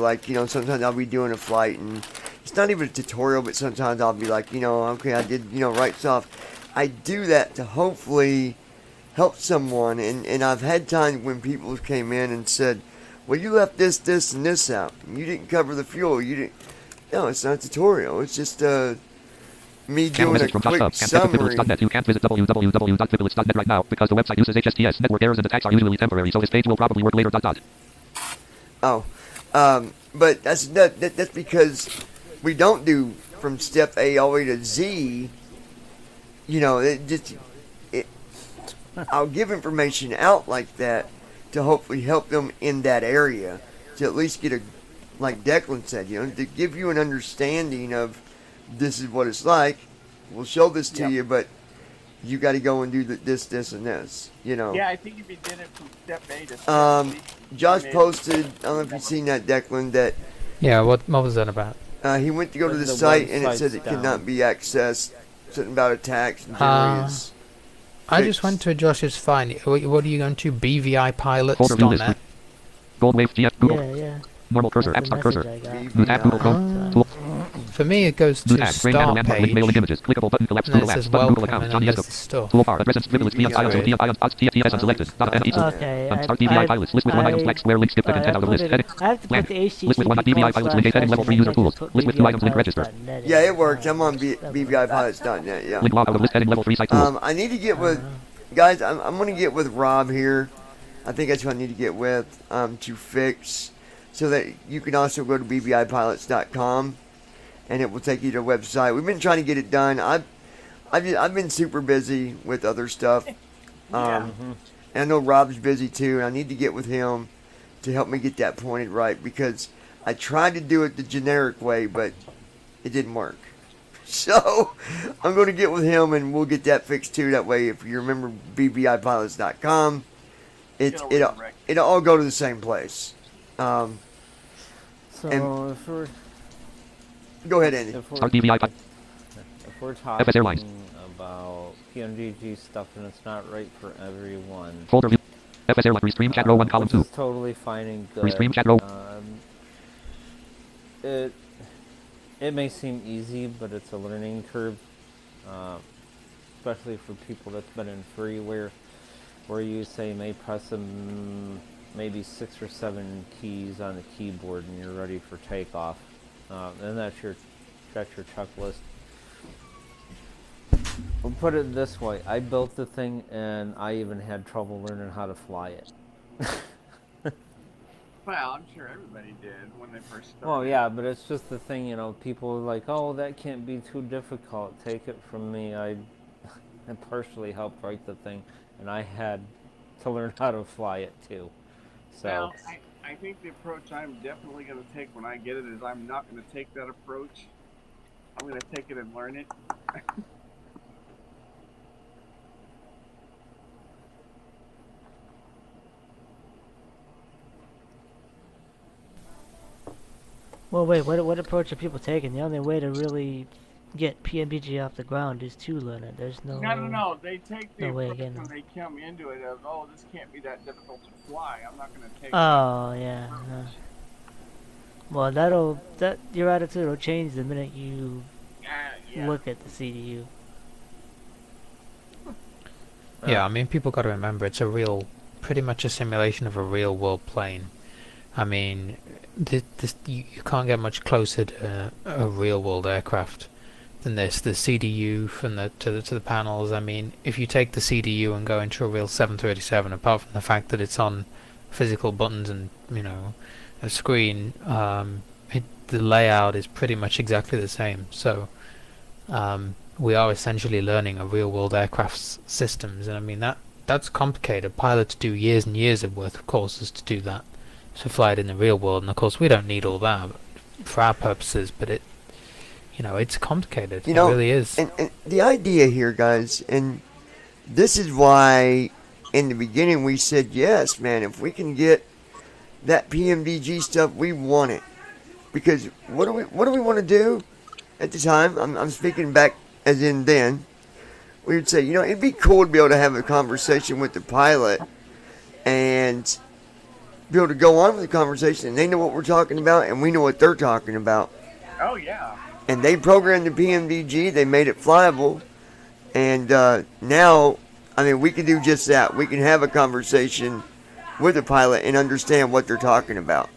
S1: sometimes I'll be doing a flight, and it's not even a tutorial, but sometimes I'll be like, okay, I did, write stuff. I do that to hopefully help someone, and I've had times when people came in and said, well, you left this, and this out. You didn't cover the fuel. You didn't. No, it's not a tutorial. It's just me
S3: Channel
S1: doing a
S3: message from Josh
S1: quick
S3: Tubb. Can't visit
S1: summary.
S3: Fiddlets.net. You can't visit www.fiddlets.net right now because the website uses HSTS. Network errors and attacks are usually temporary, so this page will probably work later. ...
S1: Oh, but that's because we don't do from step A all the way to Z. I'll give information out like that to hopefully help them in that area, to at least get like Declan said, to give you an understanding of this is what it's like. We'll show this to you, but you got to go and do this, and this.
S2: Yeah, I think if you did it from step A to step Z,
S1: Josh posted. I don't know if you've seen that, Declan. That
S5: Yeah, what was that about?
S1: he went to go to the
S7: The
S1: site and it
S7: website's
S1: said it
S7: down.
S1: cannot be accessed. Something about attacks and generally is
S5: I just
S1: fixed.
S5: went to Josh's find. What are you going to?
S3: Folder view list.
S5: BVIpilots.net?
S3: Gold Wave GF Google.
S7: Yeah.
S3: Normal cursor.
S7: That's
S3: App
S7: the
S3: Start
S7: message
S3: cursor.
S7: I got.
S3: New tab Google Chrome. Tool.
S5: For me, it goes to
S3: New tab. Frame panel
S5: start
S3: landmark link
S5: page,
S3: mailing images. Clickable button collapse
S5: and then
S3: Google
S5: it
S3: apps.
S5: says
S3: Button Google
S5: welcome,
S3: account.
S5: and
S3: Johnny
S5: then
S3: Esco.
S5: there's the stuff.
S3: Toolbar. Addresses. Privilege. Fiat ions.
S1: Okay.
S3: Ions. TFTS unselected.
S7: Okay,
S3: Start BVI pilots. List with one item. Black square link. Skip the content out of the list. Heading.
S7: I have to
S3: Blank.
S7: put the HTTP
S3: List with one BVI pilots. Link. Heading level 3 user tools. List with 2 items. Link register.
S1: Yeah, it works. I'm on BVIpilots.net. Yeah.
S3: Link log out of list. Heading level 3 site tools.
S1: I need to get with guys. I'm going to get with Rob here. I think that's who I need to get with to fix, so that you can also go to bvipilots.com and it will take you to a website. We've been trying to get it done. I've been super busy with other stuff.
S2: Yeah.
S1: And I know Rob's busy too, and I need to get with him to help me get that pointed right, because I tried to do it the generic way, but it didn't work. So I'm going to get with him and we'll get that fixed too. That way, if you remember bvipilots.com, it'll all go to the same place.
S7: So
S1: And-
S7: if we're
S1: Go ahead, Andy.
S3: Start BVI pilots.
S7: if we're talking
S3: FS Airlines.
S7: about PMDG stuff and it's not right for everyone,
S3: Folder view. FS Airline. Restream chat row 1 column
S7: which
S3: 2.
S7: is totally fine and good.
S3: Restream chat row.
S7: It may seem easy, but it's a learning curve, especially for people that's been in freeware, where you say may press maybe 6 or 7 keys on the keyboard and you're ready for takeoff, and that's your checklist.
S4: We'll put it this way. I built the thing, and I even had trouble learning how to fly it.
S2: Well, I'm sure everybody did when they first started.
S4: Well, yeah, but it's just the thing, you know, people are like, oh, that can't be too difficult. Take it from me. I partially helped write the thing, and I had to learn how to fly it, too. So.
S2: Well, I think the approach I'm definitely going to take when I get it is I'm not going to take that approach. I'm going to take it and learn it.
S7: Well, wait, what approach are people taking? The only way to really get PMBG off the ground is to learn it. There's no...
S2: No. They take the
S7: No way
S2: approach
S7: again.
S2: when they come into it of, oh, this can't be that difficult to fly. I'm not going to take
S7: Oh, yeah. Well, your attitude will change the minute you
S2: yeah.
S7: look at the CDU.
S5: Yeah, I mean, people got to remember it's pretty much a simulation of a real world plane. I mean, you can't get much closer to a real world aircraft than this. The CDU from to the panels. I mean, if you take the CDU and go into a real 737, apart from the fact that it's on physical buttons and a screen, the layout is pretty much exactly the same. So we are essentially learning a real world aircraft's systems, and I mean that's complicated. Pilots do years and years of worth of courses to do that, to fly it in the real world, and of course we don't need all that for our purposes, but it's complicated. It really is.
S1: And the idea here, guys, and this is why in the beginning we said, yes, man, if we can get that PMDG stuff, we want it. Because what do we want to do at the time? I'm speaking back as in then. We would say, it'd be cool to be able to have a conversation with the pilot and be able to go on with the conversation, and they know what we're talking about, and we know what they're talking about.
S2: Oh, yeah.
S1: And they programmed the PMDG, they made it flyable, and now, I mean, we can do just that. We can have a conversation with a pilot and understand what they're talking about.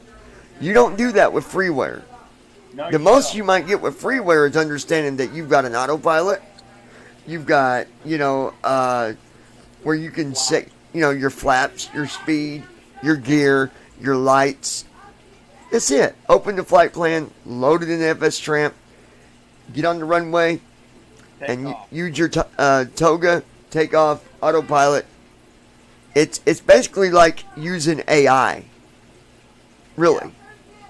S1: You don't do that with freeware.
S2: No,
S1: The most you might get with freeware is understanding that you've got an autopilot, you've got, where you can set, your flaps, your speed, your gear, your lights. That's it. Open the flight plan, load it in the FS Tramp, get on the runway, and use your toga, take off, autopilot. It's basically like using AI. Really.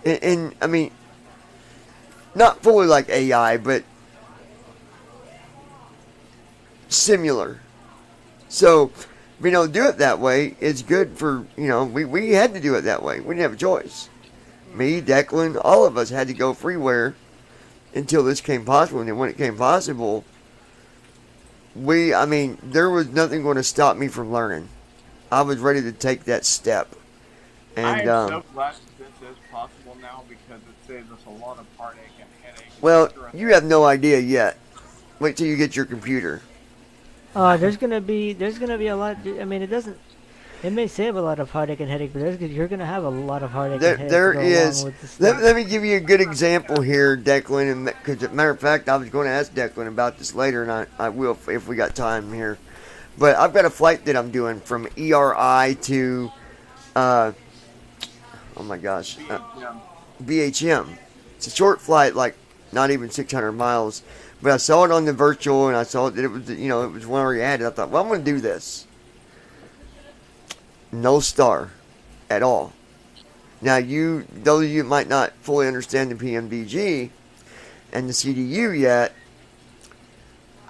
S1: And I mean, not fully like AI, but similar. So, do it that way. It's good for, we had to do it that way. We didn't have a choice. Me, Declan, all of us had to go freeware until this came possible. And then when it came possible, there was nothing going to stop me from learning. I was ready to take that step. And
S2: I am so glad that this is possible now because it saves us a lot of heartache and headache.
S1: Well, you have no idea yet. Wait till you get your computer.
S7: There's gonna be a lot. I mean, it may save a lot of heartache and headache, but you're gonna have a lot of heartache and headache.
S1: There
S7: to go
S1: is.
S7: along with this
S1: Let me give you a good example here, Declan. And because, as a matter of fact, I was going to ask Declan about this later, and I will if we got time here. But I've got a flight that I'm doing from ERI to, oh my gosh, BHM. It's a short flight, like not even 600 miles. But I saw it on the virtual, and I saw that it was, it was one I already had. And I thought, well, I'm going to do this. No star at all. Now, those of you that might not fully understand the PMDG and the CDU yet,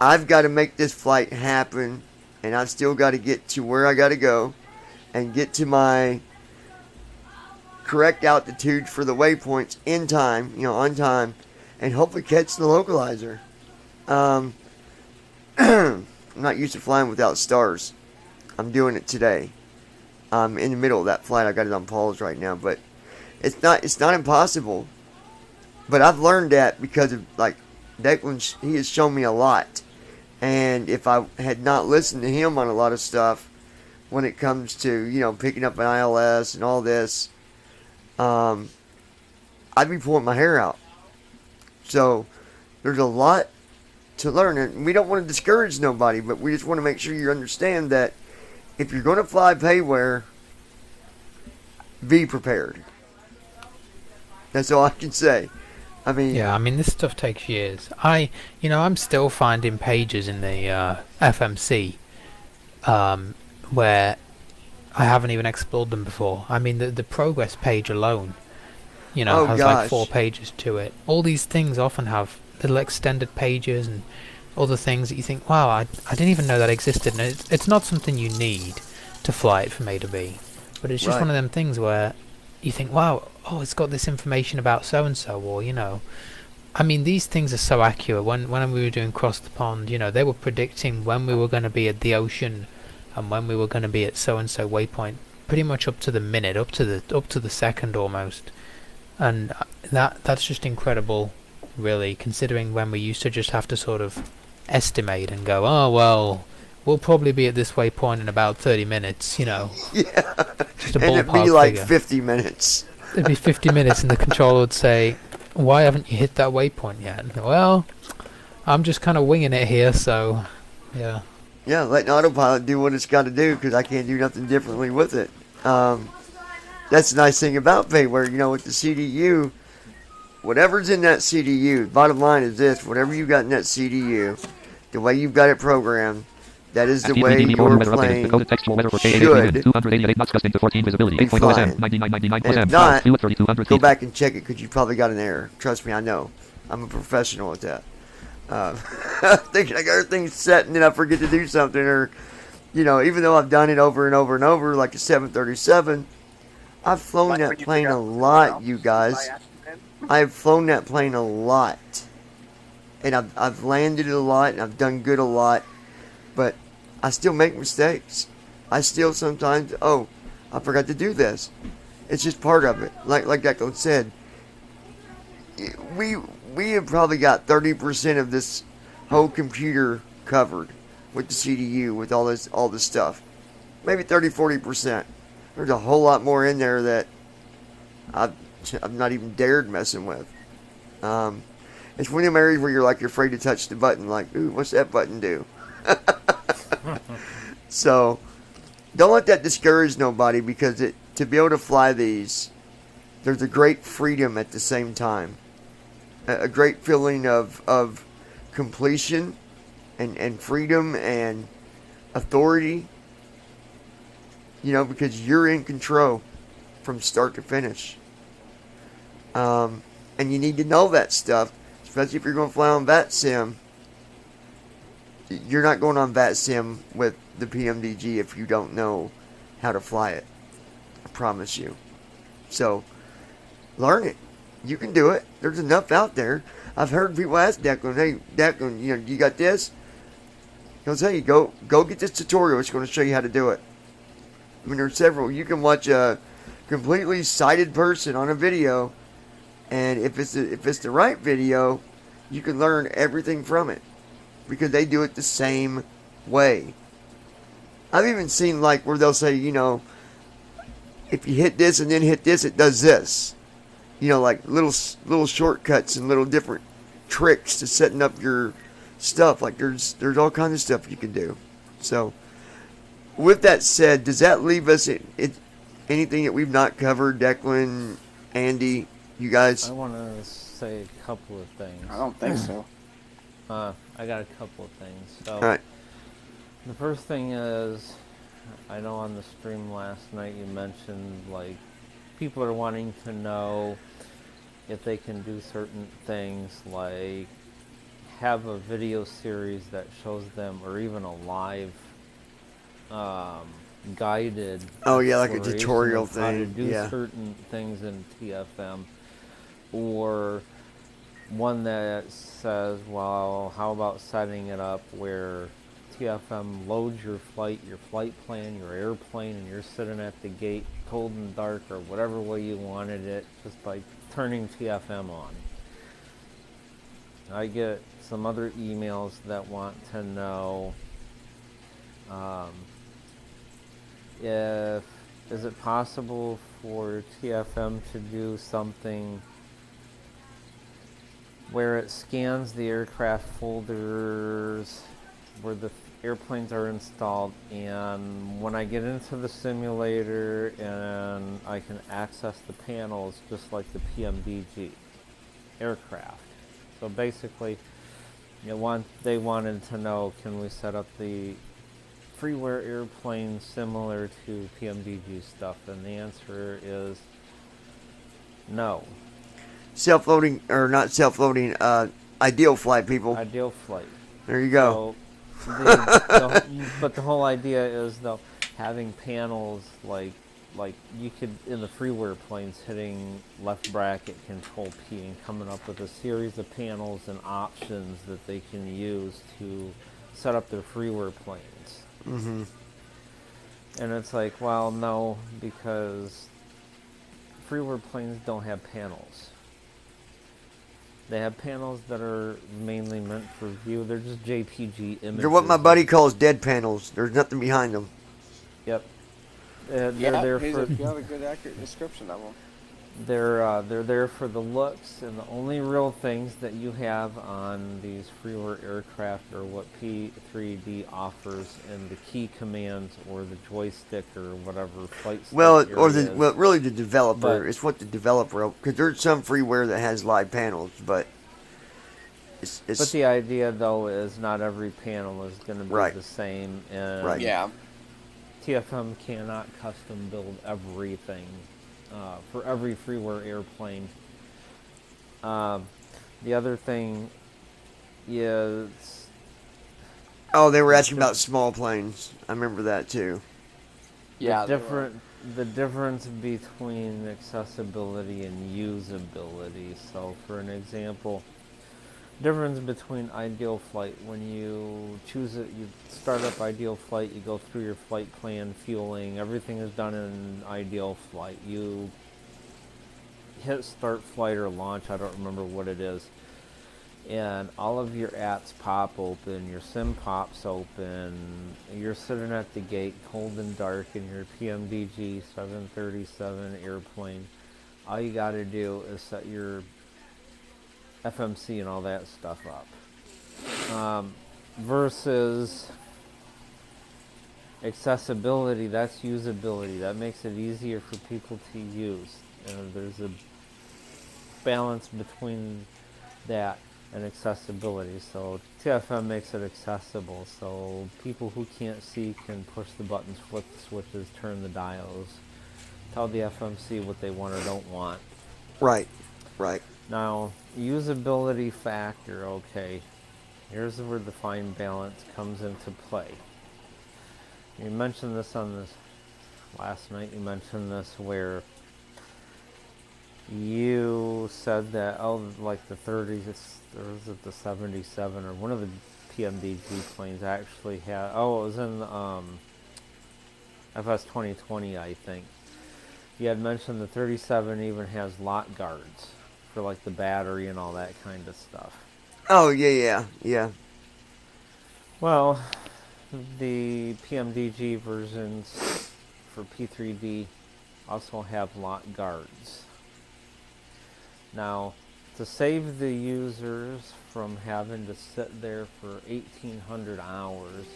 S1: I've got to make this flight happen, and I've still got to get to where I got to go and get to my correct altitude for the waypoints in time, on time, and hopefully catch the localizer. I'm not used to flying without stars. I'm doing it today. I'm in the middle of that flight. I got it on pause right now, but it's not impossible. But I've learned that because of Declan. He has shown me a lot, and if I had not listened to him on a lot of stuff, when it comes to picking up an ILS and all this, I'd be pulling my hair out. So there's a lot to learn it. And we don't want to discourage nobody, but we just want to make sure you understand that if you're going to fly payware, be prepared. That's all I can say. I mean,
S5: Yeah, I mean this stuff takes years. I'm still finding pages in the FMC where I haven't even explored them before. I mean the progress page alone, has like 4 pages to it. All these things often have little extended pages and other things that you think, wow, I didn't even know that existed. And it's not something you need to fly it from A to B, but it's just one of them things where you think, wow, it's got this information about so and so, or I mean, these things are so accurate. When we were doing Cross the Pond, they were predicting when we were going to be at the ocean and when we were going to be at so and so waypoint, pretty much up to the minute, up to the second almost. And that's just incredible, really, considering when we used to just have to sort of estimate and go, oh well, we'll probably be at this waypoint in about 30 minutes,
S1: Yeah.
S5: Just a
S1: and it'd
S5: ballpark
S1: be like
S5: figure.
S1: 50 minutes.
S5: It'd be 50 minutes and the controller would say, why haven't you hit that waypoint yet? And, well, I'm just kind of winging it here, so, yeah.
S1: Yeah, letting autopilot do what it's got to do because I can't do nothing differently with it. That's the nice thing about payware, with the CDU, whatever's in that CDU, bottom line is this, whatever you got in that CDU, the way you've got it programmed, that is the way your plane should be flying. And if not, go back and check it because you probably got an error. Trust me, I know. I'm a professional at that. Thinking I got everything set and then I forget to do something, or even though I've done it over and over and over, like a 737, I've flown that plane a lot, you guys. I've flown that plane a lot, and I've landed it a lot, and I've done good a lot, but I still make mistakes. I still sometimes, I forgot to do this. It's just part of it. Like Declan said, we have probably got 30% of this whole computer covered with the CDU, with all this stuff. Maybe 30-40%. There's a whole lot more in there that I've not even dared messing with. It's one of them areas where you're afraid to touch the button, like, ooh, what's that button do? So don't let that discourage nobody, because to be able to fly these, there's a great freedom at the same time. A great feeling of completion and freedom and authority, because you're in control from start to finish. And you need to know that stuff, especially if you're going to fly on VATSIM. You're not going on VATSIM with the PMDG if you don't know how to fly it. I promise you. So, learn it. You can do it. There's enough out there. I've heard people ask Declan, hey, Declan, you got this? He'll tell you, go get this tutorial. It's going to show you how to do it. I mean, there's several. You can watch a completely sighted person on a video, and if it's the right video, you can learn everything from it, because they do it the same way. I've even seen where they'll say, if you hit this and then hit this, it does this. Like little shortcuts and little different tricks to setting up your stuff. Like there's all kinds of stuff you can do. So, with that said, does that leave us anything that we've not covered? Declan, Andy, you guys?
S4: I want to say a couple of things.
S2: I don't think so.
S4: I got a couple of things. So,
S1: All right.
S4: the first thing is, I know on the stream last night you mentioned, people are wanting to know if they can do certain things, like have a video series that shows them, or even a live guided
S1: like a
S4: exploration
S1: tutorial
S4: of how to
S1: thing.
S4: do
S1: Yeah.
S4: certain things in TFM, or one that says, well, how about setting it up where TFM loads your flight plan, your airplane, and you're sitting at the gate cold and dark, or whatever way you wanted it, just by turning TFM on. I get some other emails that want to know is it possible for TFM to do something where it scans the aircraft folders where the airplanes are installed, and when I get into the simulator and I can access the panels just like the PMDG aircraft. So basically, they wanted to know, can we set up the freeware airplane similar to PMDG stuff? And the answer is no.
S1: Self-loading, or not self-loading, ideal flight, people.
S4: Ideal flight.
S1: There you go.
S4: So but the whole idea is, though, having panels like you could, in the freeware planes, hitting left bracket control P and coming up with a series of panels and options that they can use to set up their freeware planes.
S1: Mm-hmm.
S4: And it's like, well, no, because freeware planes don't have panels. They have panels that are mainly meant for view. They're just JPG images.
S1: They're what my buddy calls dead panels. There's nothing behind them.
S4: Yep.
S2: Yeah,
S4: They're there
S2: he's
S4: for.
S2: got a good, accurate description of them.
S4: They're there for the looks, and the only real things that you have on these freeware aircraft are what P3d offers, and the key commands or the joystick or whatever flight stick
S1: Really the developer.
S4: But
S1: it's what the developer, because there's some freeware that has live panels, but it's
S4: but the idea, though, is not every panel is going to be
S1: Right.
S4: the same, and
S1: Right.
S2: Yeah.
S4: TFM cannot custom build everything for every freeware airplane. The other thing is...
S1: Oh, they were asking about small planes. I remember that too.
S2: Yeah.
S4: The difference between accessibility and usability. So, for an example, difference between ideal flight. When you choose it, you start up ideal flight, you go through your flight plan, fueling, everything is done in ideal flight. You hit start flight or launch, I don't remember what it is, and all of your apps pop open, your sim pops open, you're sitting at the gate cold and dark in your PMDG 737 airplane. All you got to do is set your FMC and all that stuff up. Versus accessibility, that's usability. That makes it easier for people to use. There's a balance between that and accessibility. So TFM makes it accessible, so people who can't see can push the buttons, flip the switches, turn the dials, tell the FMC what they want or don't want.
S1: Right.
S4: Now, usability factor, okay, here's where the fine balance comes into play. You mentioned this last night, you mentioned this where you said that, like the 30s, or was it the 77, or one of the PMDG planes actually had, it was in FS 2020, I think. You had mentioned the 37 even has lock guards for like the battery and all that kind of stuff.
S1: Oh, yeah.
S4: Well, the PMDG versions for P3D also have lock guards. Now, to save the users from having to sit there for 1,800 hours,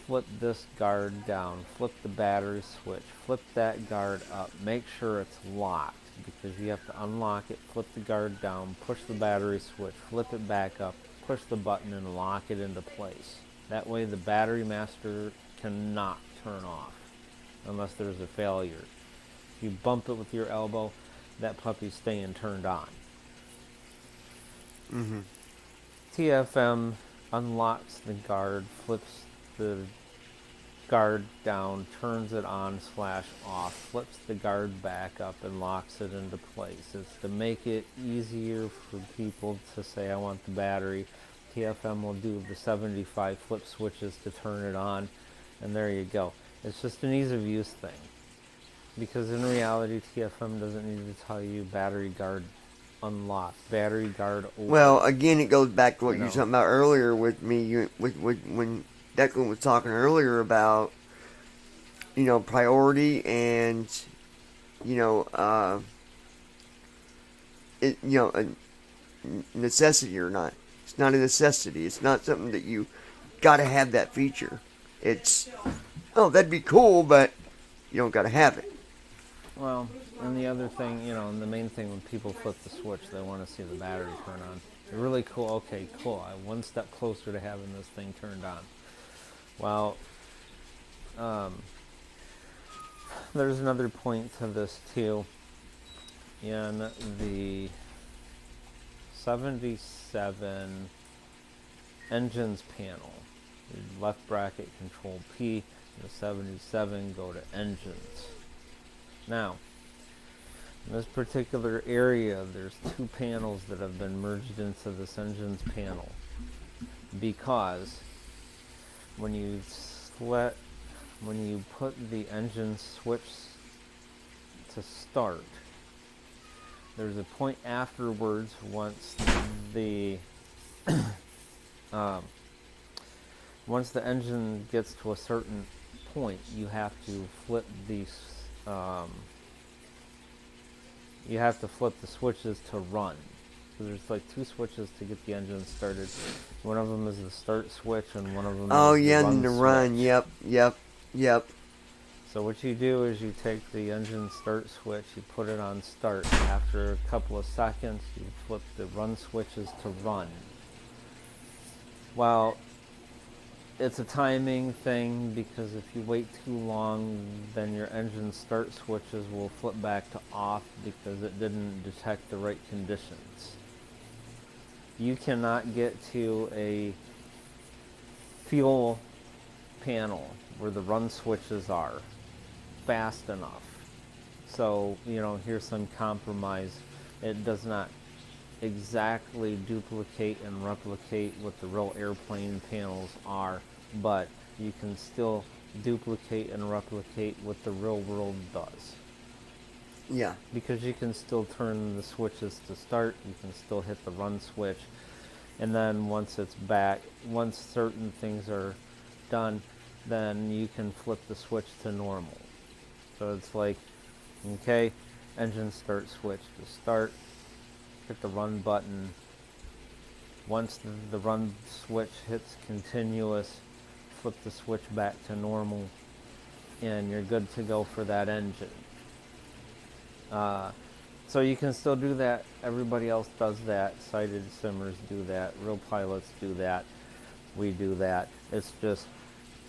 S4: flip this guard down, flip the battery switch, flip that guard up, make sure it's locked, because you have to unlock it, flip the guard down, push the battery switch, flip it back up, push the button and lock it into place. That way the battery master cannot turn off unless there's a failure. If you bump it with your elbow, that puppy's staying turned on.
S1: Mm-hmm.
S4: TFM unlocks the guard, flips the guard down, turns it on / off, flips the guard back up and locks it into place. It's to make it easier for people to say, I want the battery. TFM will do the 75 flip switches to turn it on, and there you go. It's just an ease of use thing. Because in reality, TFM doesn't need to tell you battery guard unlocked, battery guard open.
S1: Well, again, it goes back to what you were talking about earlier with me, when Declan was talking earlier about, priority and, necessity or not. It's not a necessity. It's not something that you got to have that feature. It's, oh, that'd be cool, but you don't got to have it.
S4: Well, and the other thing, and the main thing when people flip the switch, they want to see the battery turn on. Really cool. Okay, cool. I'm one step closer to having this thing turned on. Well, there's another point to this too. In the 77 engines panel, the left bracket control P, the 77 go to engines. Now, in this particular area, there's two panels that have been merged into this engines panel because when you put the engine switch to start, there's a point afterwards once the once the engine gets to a certain point, you have to flip the switches to run. So there's like two switches to get the engine started. One of them is the start switch, and one of them
S1: Oh,
S4: is
S1: yeah,
S4: the run
S1: and the
S4: switch.
S1: run. Yep.
S4: So what you do is you take the engine start switch, you put it on start. After a couple of seconds, you flip the run switches to run. Well, it's a timing thing because if you wait too long, then your engine start switches will flip back to off because it didn't detect the right conditions. You cannot get to a fuel panel where the run switches are fast enough. So, here's some compromise. It does not exactly duplicate and replicate what the real airplane panels are, but you can still duplicate and replicate what the real world does.
S1: Yeah.
S4: Because you can still turn the switches to start, you can still hit the run switch, and then once it's back, once certain things are done, then you can flip the switch to normal. So it's like, okay, engine start switch to start, hit the run button. Once the run switch hits continuous, flip the switch back to normal, and you're good to go for that engine. So you can still do that. Everybody else does that. Sighted simmers do that. Real pilots do that. We do that. It's just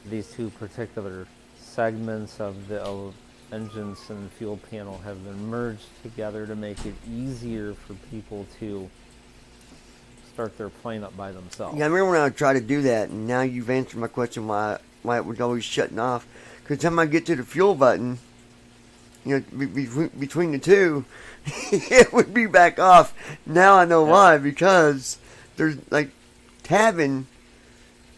S4: these two particular segments of the engines and fuel panel have been merged together to make it easier for people to start their plane up by themselves.
S1: Yeah, I remember when I tried to do that, and now you've answered my question why it was always shutting off. Because time I get to the fuel button, between the two, it would be back off. Now I know why, because there's like tabbing,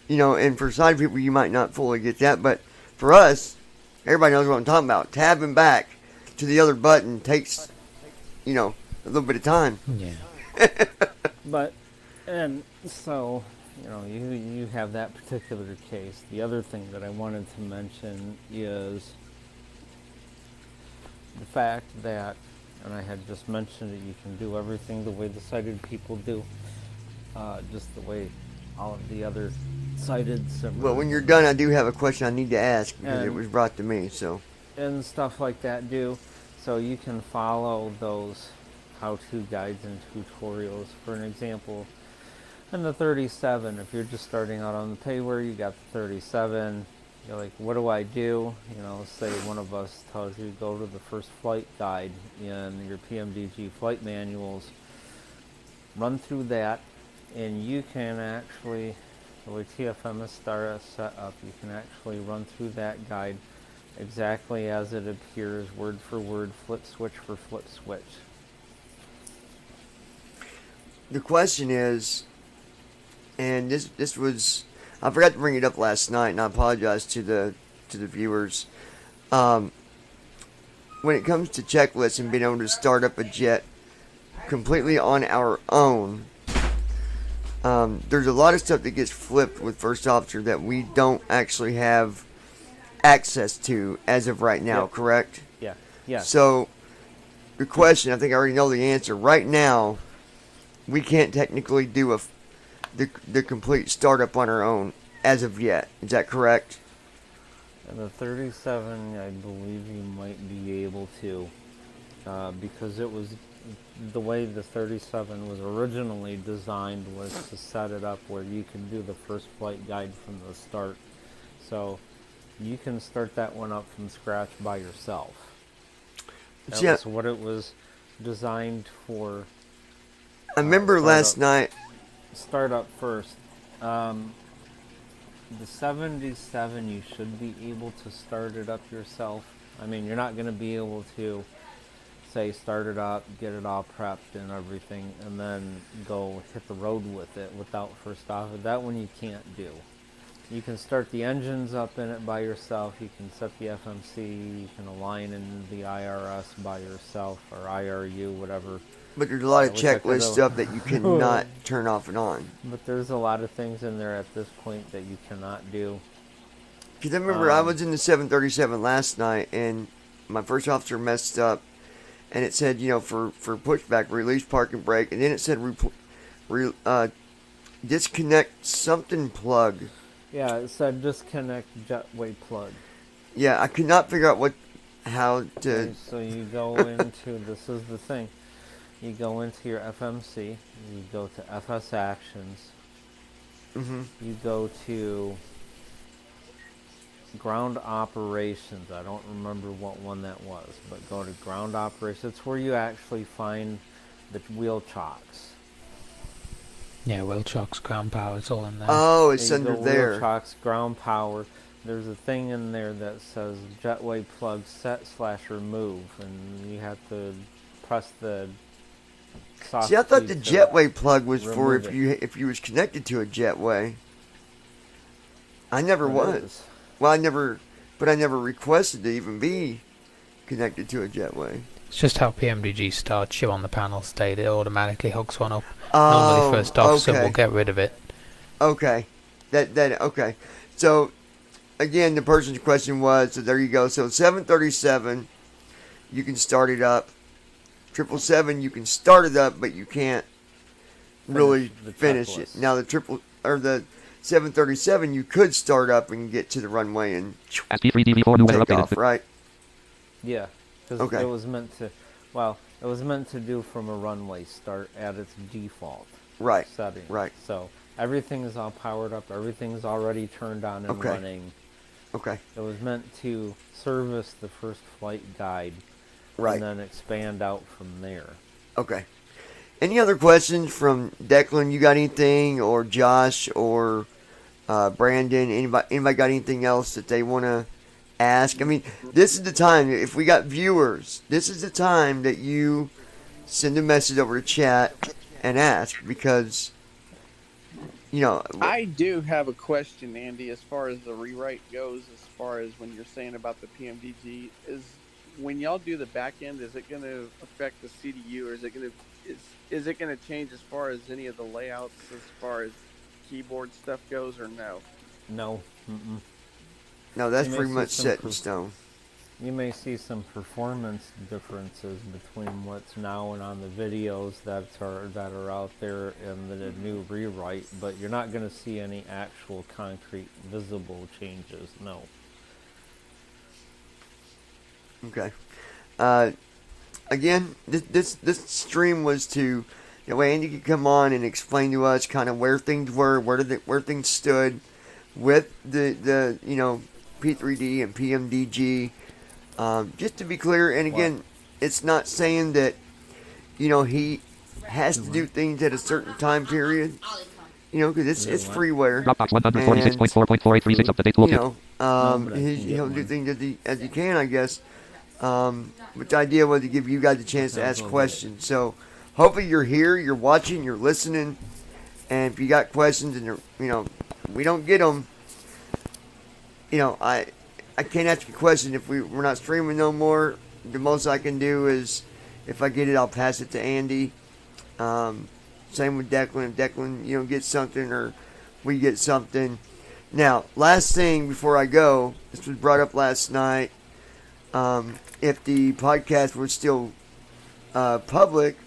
S1: and for sighted people you might not fully get that, but for us, everybody knows what I'm talking about. Tabbing back to the other button takes, a little bit of time.
S5: Yeah.
S4: But, and so, you have that particular case. The other thing that I wanted to mention is the fact that, and I had just mentioned it, you can do everything the way the sighted people do, just the way all of the other sighted simmers.
S1: Well, when you're done, I do have a question I need to ask because it was brought to me. So.
S4: And stuff like that do. So you can follow those how-to guides and tutorials. For an example, in the 37, if you're just starting out on the payware, you got the 37. You're like, what do I do? Say one of us tells you go to the first flight guide in your PMDG flight manuals, run through that, and you can actually, the way TFM is set up, you can actually run through that guide exactly as it appears, word for word, flip switch for flip switch.
S1: The question is, and this was, I forgot to bring it up last night, and I apologize to the viewers. When it comes to checklists and being able to start up a jet completely on our own, there's a lot of stuff that gets flipped with First Officer that we don't actually have access to as of right now,
S4: Yep.
S1: correct?
S4: Yeah.
S1: So, the question, I think I already know the answer. Right now, we can't technically do the complete startup on our own as of yet. Is that correct?
S4: And the 37, I believe you might be able to, because it was the way the 37 was originally designed was to set it up where you can do the first flight guide from the start. So you can start that one up from scratch by yourself. That's what it was designed for.
S1: I remember last night.
S4: Start up first. The 77, you should be able to start it up yourself. I mean, you're not going to be able to say start it up, get it all prepped and everything, and then go hit the road with it without first off. That one you can't do. You can start the engines up in it by yourself. You can set the FMC. You can align in the IRS by yourself, or IRU, whatever.
S1: But there's a lot of checklist stuff that you cannot turn off and on.
S4: But there's a lot of things in there at this point that you cannot do.
S1: Because I remember I was in the 737 last night, and my first officer messed up, and it said, for pushback, release, park, and brake, and then it said disconnect something plug.
S4: Yeah, it said disconnect jetway plug.
S1: Yeah, I could not figure out how to...
S4: Okay, so you go into, this is the thing, you go into your FMC, you go to FS Actions, you go to Ground Operations. I don't remember what one that was, but go to Ground Operations. It's where you actually find the wheel chocks.
S5: Yeah, wheel chocks, ground power, it's all in there.
S1: Oh, it's under there.
S4: Wheel chocks, ground power. There's a thing in there that says jetway plug set/remove, and you have to press the soft.
S1: See, I thought the
S4: key
S1: jetway plug was for
S4: remove
S1: if you was connected to a jetway. I never
S4: It
S1: was.
S4: is.
S1: Well, I never requested to even be connected to a jetway.
S5: It's just how PMDG starts you on the panel state. It automatically hooks one up.
S1: Oh,
S5: Normally first off, so
S1: okay.
S5: we'll get rid of it.
S1: Okay. Okay. So, again, the person's question was, so there you go. So 737, you can start it up. 777, you can start it up, but you can't really finish it. Now the 737, you could start up and get to the runway and
S3: As P3d V4 new weather
S1: take
S3: updated.
S1: off, right?
S4: Yeah, because
S1: Okay.
S4: it was meant to do from a runway start at its default
S1: Right.
S4: setting.
S1: Right.
S4: So everything is all powered up. Everything's already turned on and
S1: Okay.
S4: running.
S1: Okay.
S4: It was meant to service the first flight guide,
S1: Right.
S4: and then expand out from there.
S1: Okay. Any other questions from Declan? You got anything, or Josh, or Brandon? Anybody got anything else that they want to ask? I mean, this is the time. If we got viewers, this is the time that you send a message over to chat and ask, because
S2: I do have a question, Andy, as far as the rewrite goes, as far as when you're saying about the PMDG, is when y'all do the back end, is it going to affect the CDU, or is it going to change as far as any of the layouts, as far as keyboard stuff goes, or no?
S4: No. Mm-mm.
S1: No, that's
S4: You may
S1: pretty
S4: see
S1: much
S4: some
S1: set in stone.
S4: You may see some performance differences between what's now and on the videos that are out there and the new rewrite, but you're not going to see any actual concrete visible changes. No.
S1: Okay. Again, this stream was to that way Andy could come on and explain to us kind of where things were, where things stood with the P3D and PMDG. Just to be clear, and again, it's not saying that he has to do things at a certain time period. Because it's freeware.
S3: Dropbox 146.4.4836 up to date toolkit.
S1: He'll do things as he can, I guess. But the idea was to give you guys a chance to ask questions. So hopefully you're here, you're watching, you're listening, and if you got questions and we don't get them, I can't ask you a question if we're not streaming no more. The most I can do is if I get it, I'll pass it to Andy. Same with Declan. If Declan, gets something or we get something. Now, last thing before I go, this was brought up last night. If the podcast was still public,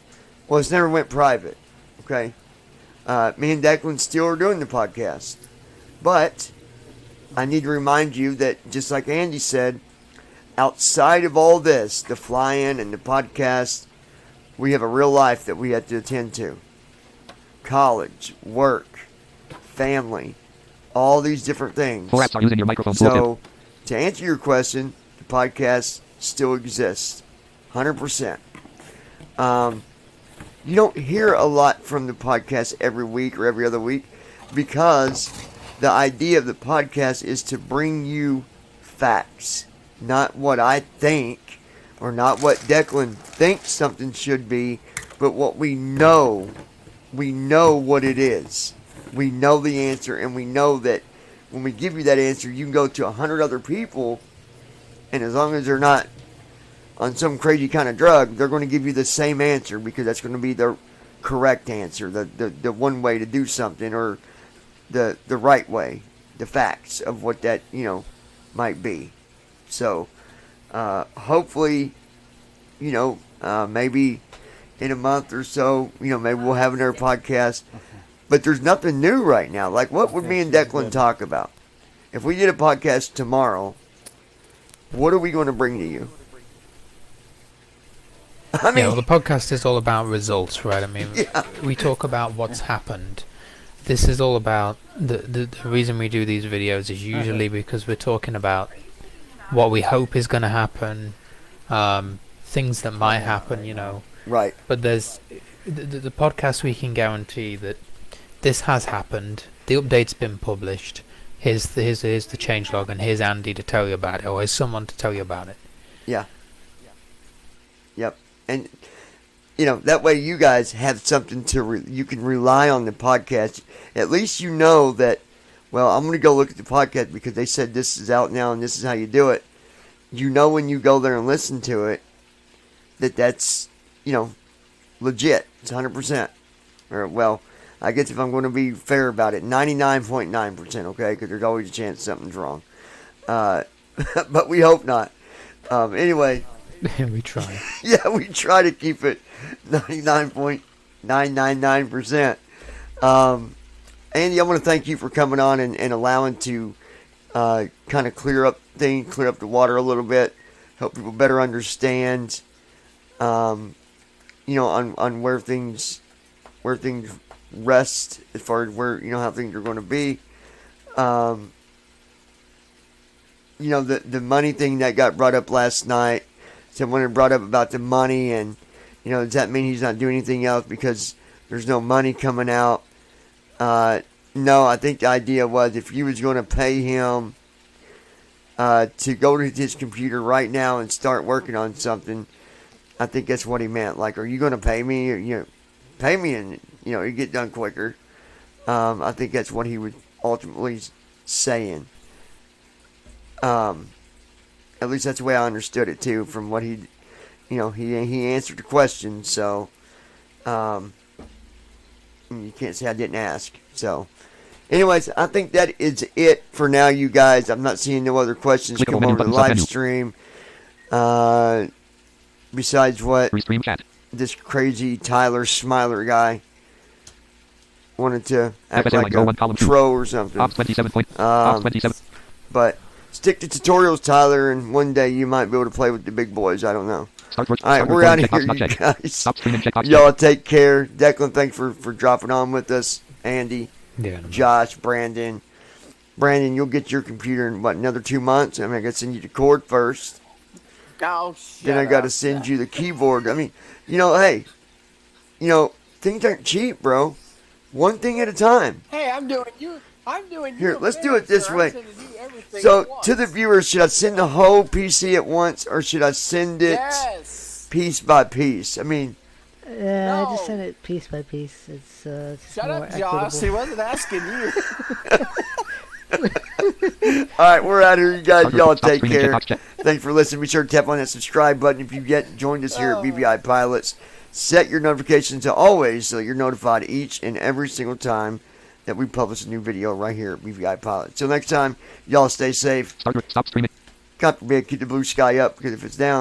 S1: well, it's never went private. Okay? Me and Declan still are doing the podcast. But I need to remind you that, just like Andy said, outside of all this, the fly-in and the podcast, we have a real life that we have to attend to. College, work, family, all these different things.
S3: 4 apps are using your microphone.
S1: So, to answer your question, the podcast still exists. 100%. You don't hear a lot from the podcast every week or every other week because the idea of the podcast is to bring you facts. Not what I think or not what Declan thinks something should be, but what we know. We know what it is. We know the answer, and we know that when we give you that answer, you can go to 100 other people, and as long as they're not on some crazy kind of drug, they're going to give you the same answer because that's going to be the correct answer, the one way to do something, or the right way, the facts of what that, might be. So, hopefully, maybe in a month or so, maybe we'll have another podcast. But there's nothing new right now. Like, what would me and Declan talk about? If we did a podcast tomorrow, what are we going to bring to you? I mean,
S5: well, the podcast is all about results, right? I mean,
S1: yeah.
S5: we talk about what's happened. This is all about the reason we do these videos is usually because we're talking about what we hope is going to happen, things that might happen,
S1: Right.
S5: But there's the podcast. We can guarantee that this has happened. The update's been published. Here's the changelog, and here's Andy to tell you about it, or here's someone to tell you about it.
S1: Yeah. Yep. And, that way you guys have something you can rely on the podcast. At least you know that, well, I'm going to go look at the podcast because they said this is out now and this is how you do it. When you go there and listen to it, that's, legit. It's 100%. Or, well, I guess if I'm going to be fair about it, 99.9%, okay? Because there's always a chance something's wrong. But we hope not. Anyway.
S5: We try.
S1: Yeah, we try to keep it 99.999%. Andy, I want to thank you for coming on and allowing to kind of clear up the water a little bit, help people better understand, on where things rest as far as where, how things are going to be. The money thing that got brought up last night. Someone had brought up about the money, and does that mean he's not doing anything else because there's no money coming out? No, I think the idea was if you was going to pay him to go to his computer right now and start working on something, I think that's what he meant. Like, are you going to pay me? Or, pay me and you get done quicker. I think that's what he was ultimately saying. At least that's the way I understood it too, from what he answered the question. So, you can't say I didn't ask. So, anyways, I think that is it for now, you guys. I'm not seeing no other questions come over the live stream. Besides what this crazy Tyler Smiler guy wanted to act like a pro or something. But stick to tutorials, Tyler, and one day you might be able to play with the big boys. I don't know. Alright, we're out of here, you guys. Y'all take care. Declan, thanks for dropping on with us. Andy, Josh, Brandon. Brandon, you'll get your computer in, another 2 months? I got to send you the cord first.
S2: Oh,
S1: then I got to send you the keyboard. Hey, things aren't cheap, bro. One thing at a time.
S2: Hey, I'm doing
S1: Here, let's do it this way. So, to the viewers, should I send the whole PC at once, or should I send it piece by piece?
S7: Yeah, I just send it piece by piece. It's
S2: Shut
S7: more
S2: up, Josh.
S7: equitable.
S2: He wasn't asking you.
S1: Alright, we're out of here, you guys. Y'all take care. Thanks for listening. Be sure to tap on that subscribe button if you've yet joined us here at BBI Pilots. Set your notifications to always so you're notified each and every single time that we publish a new video right here at BBI Pilots. Till next time, y'all stay safe.
S3: Stop streaming.
S1: God forbid, keep the blue sky up, because if it's down,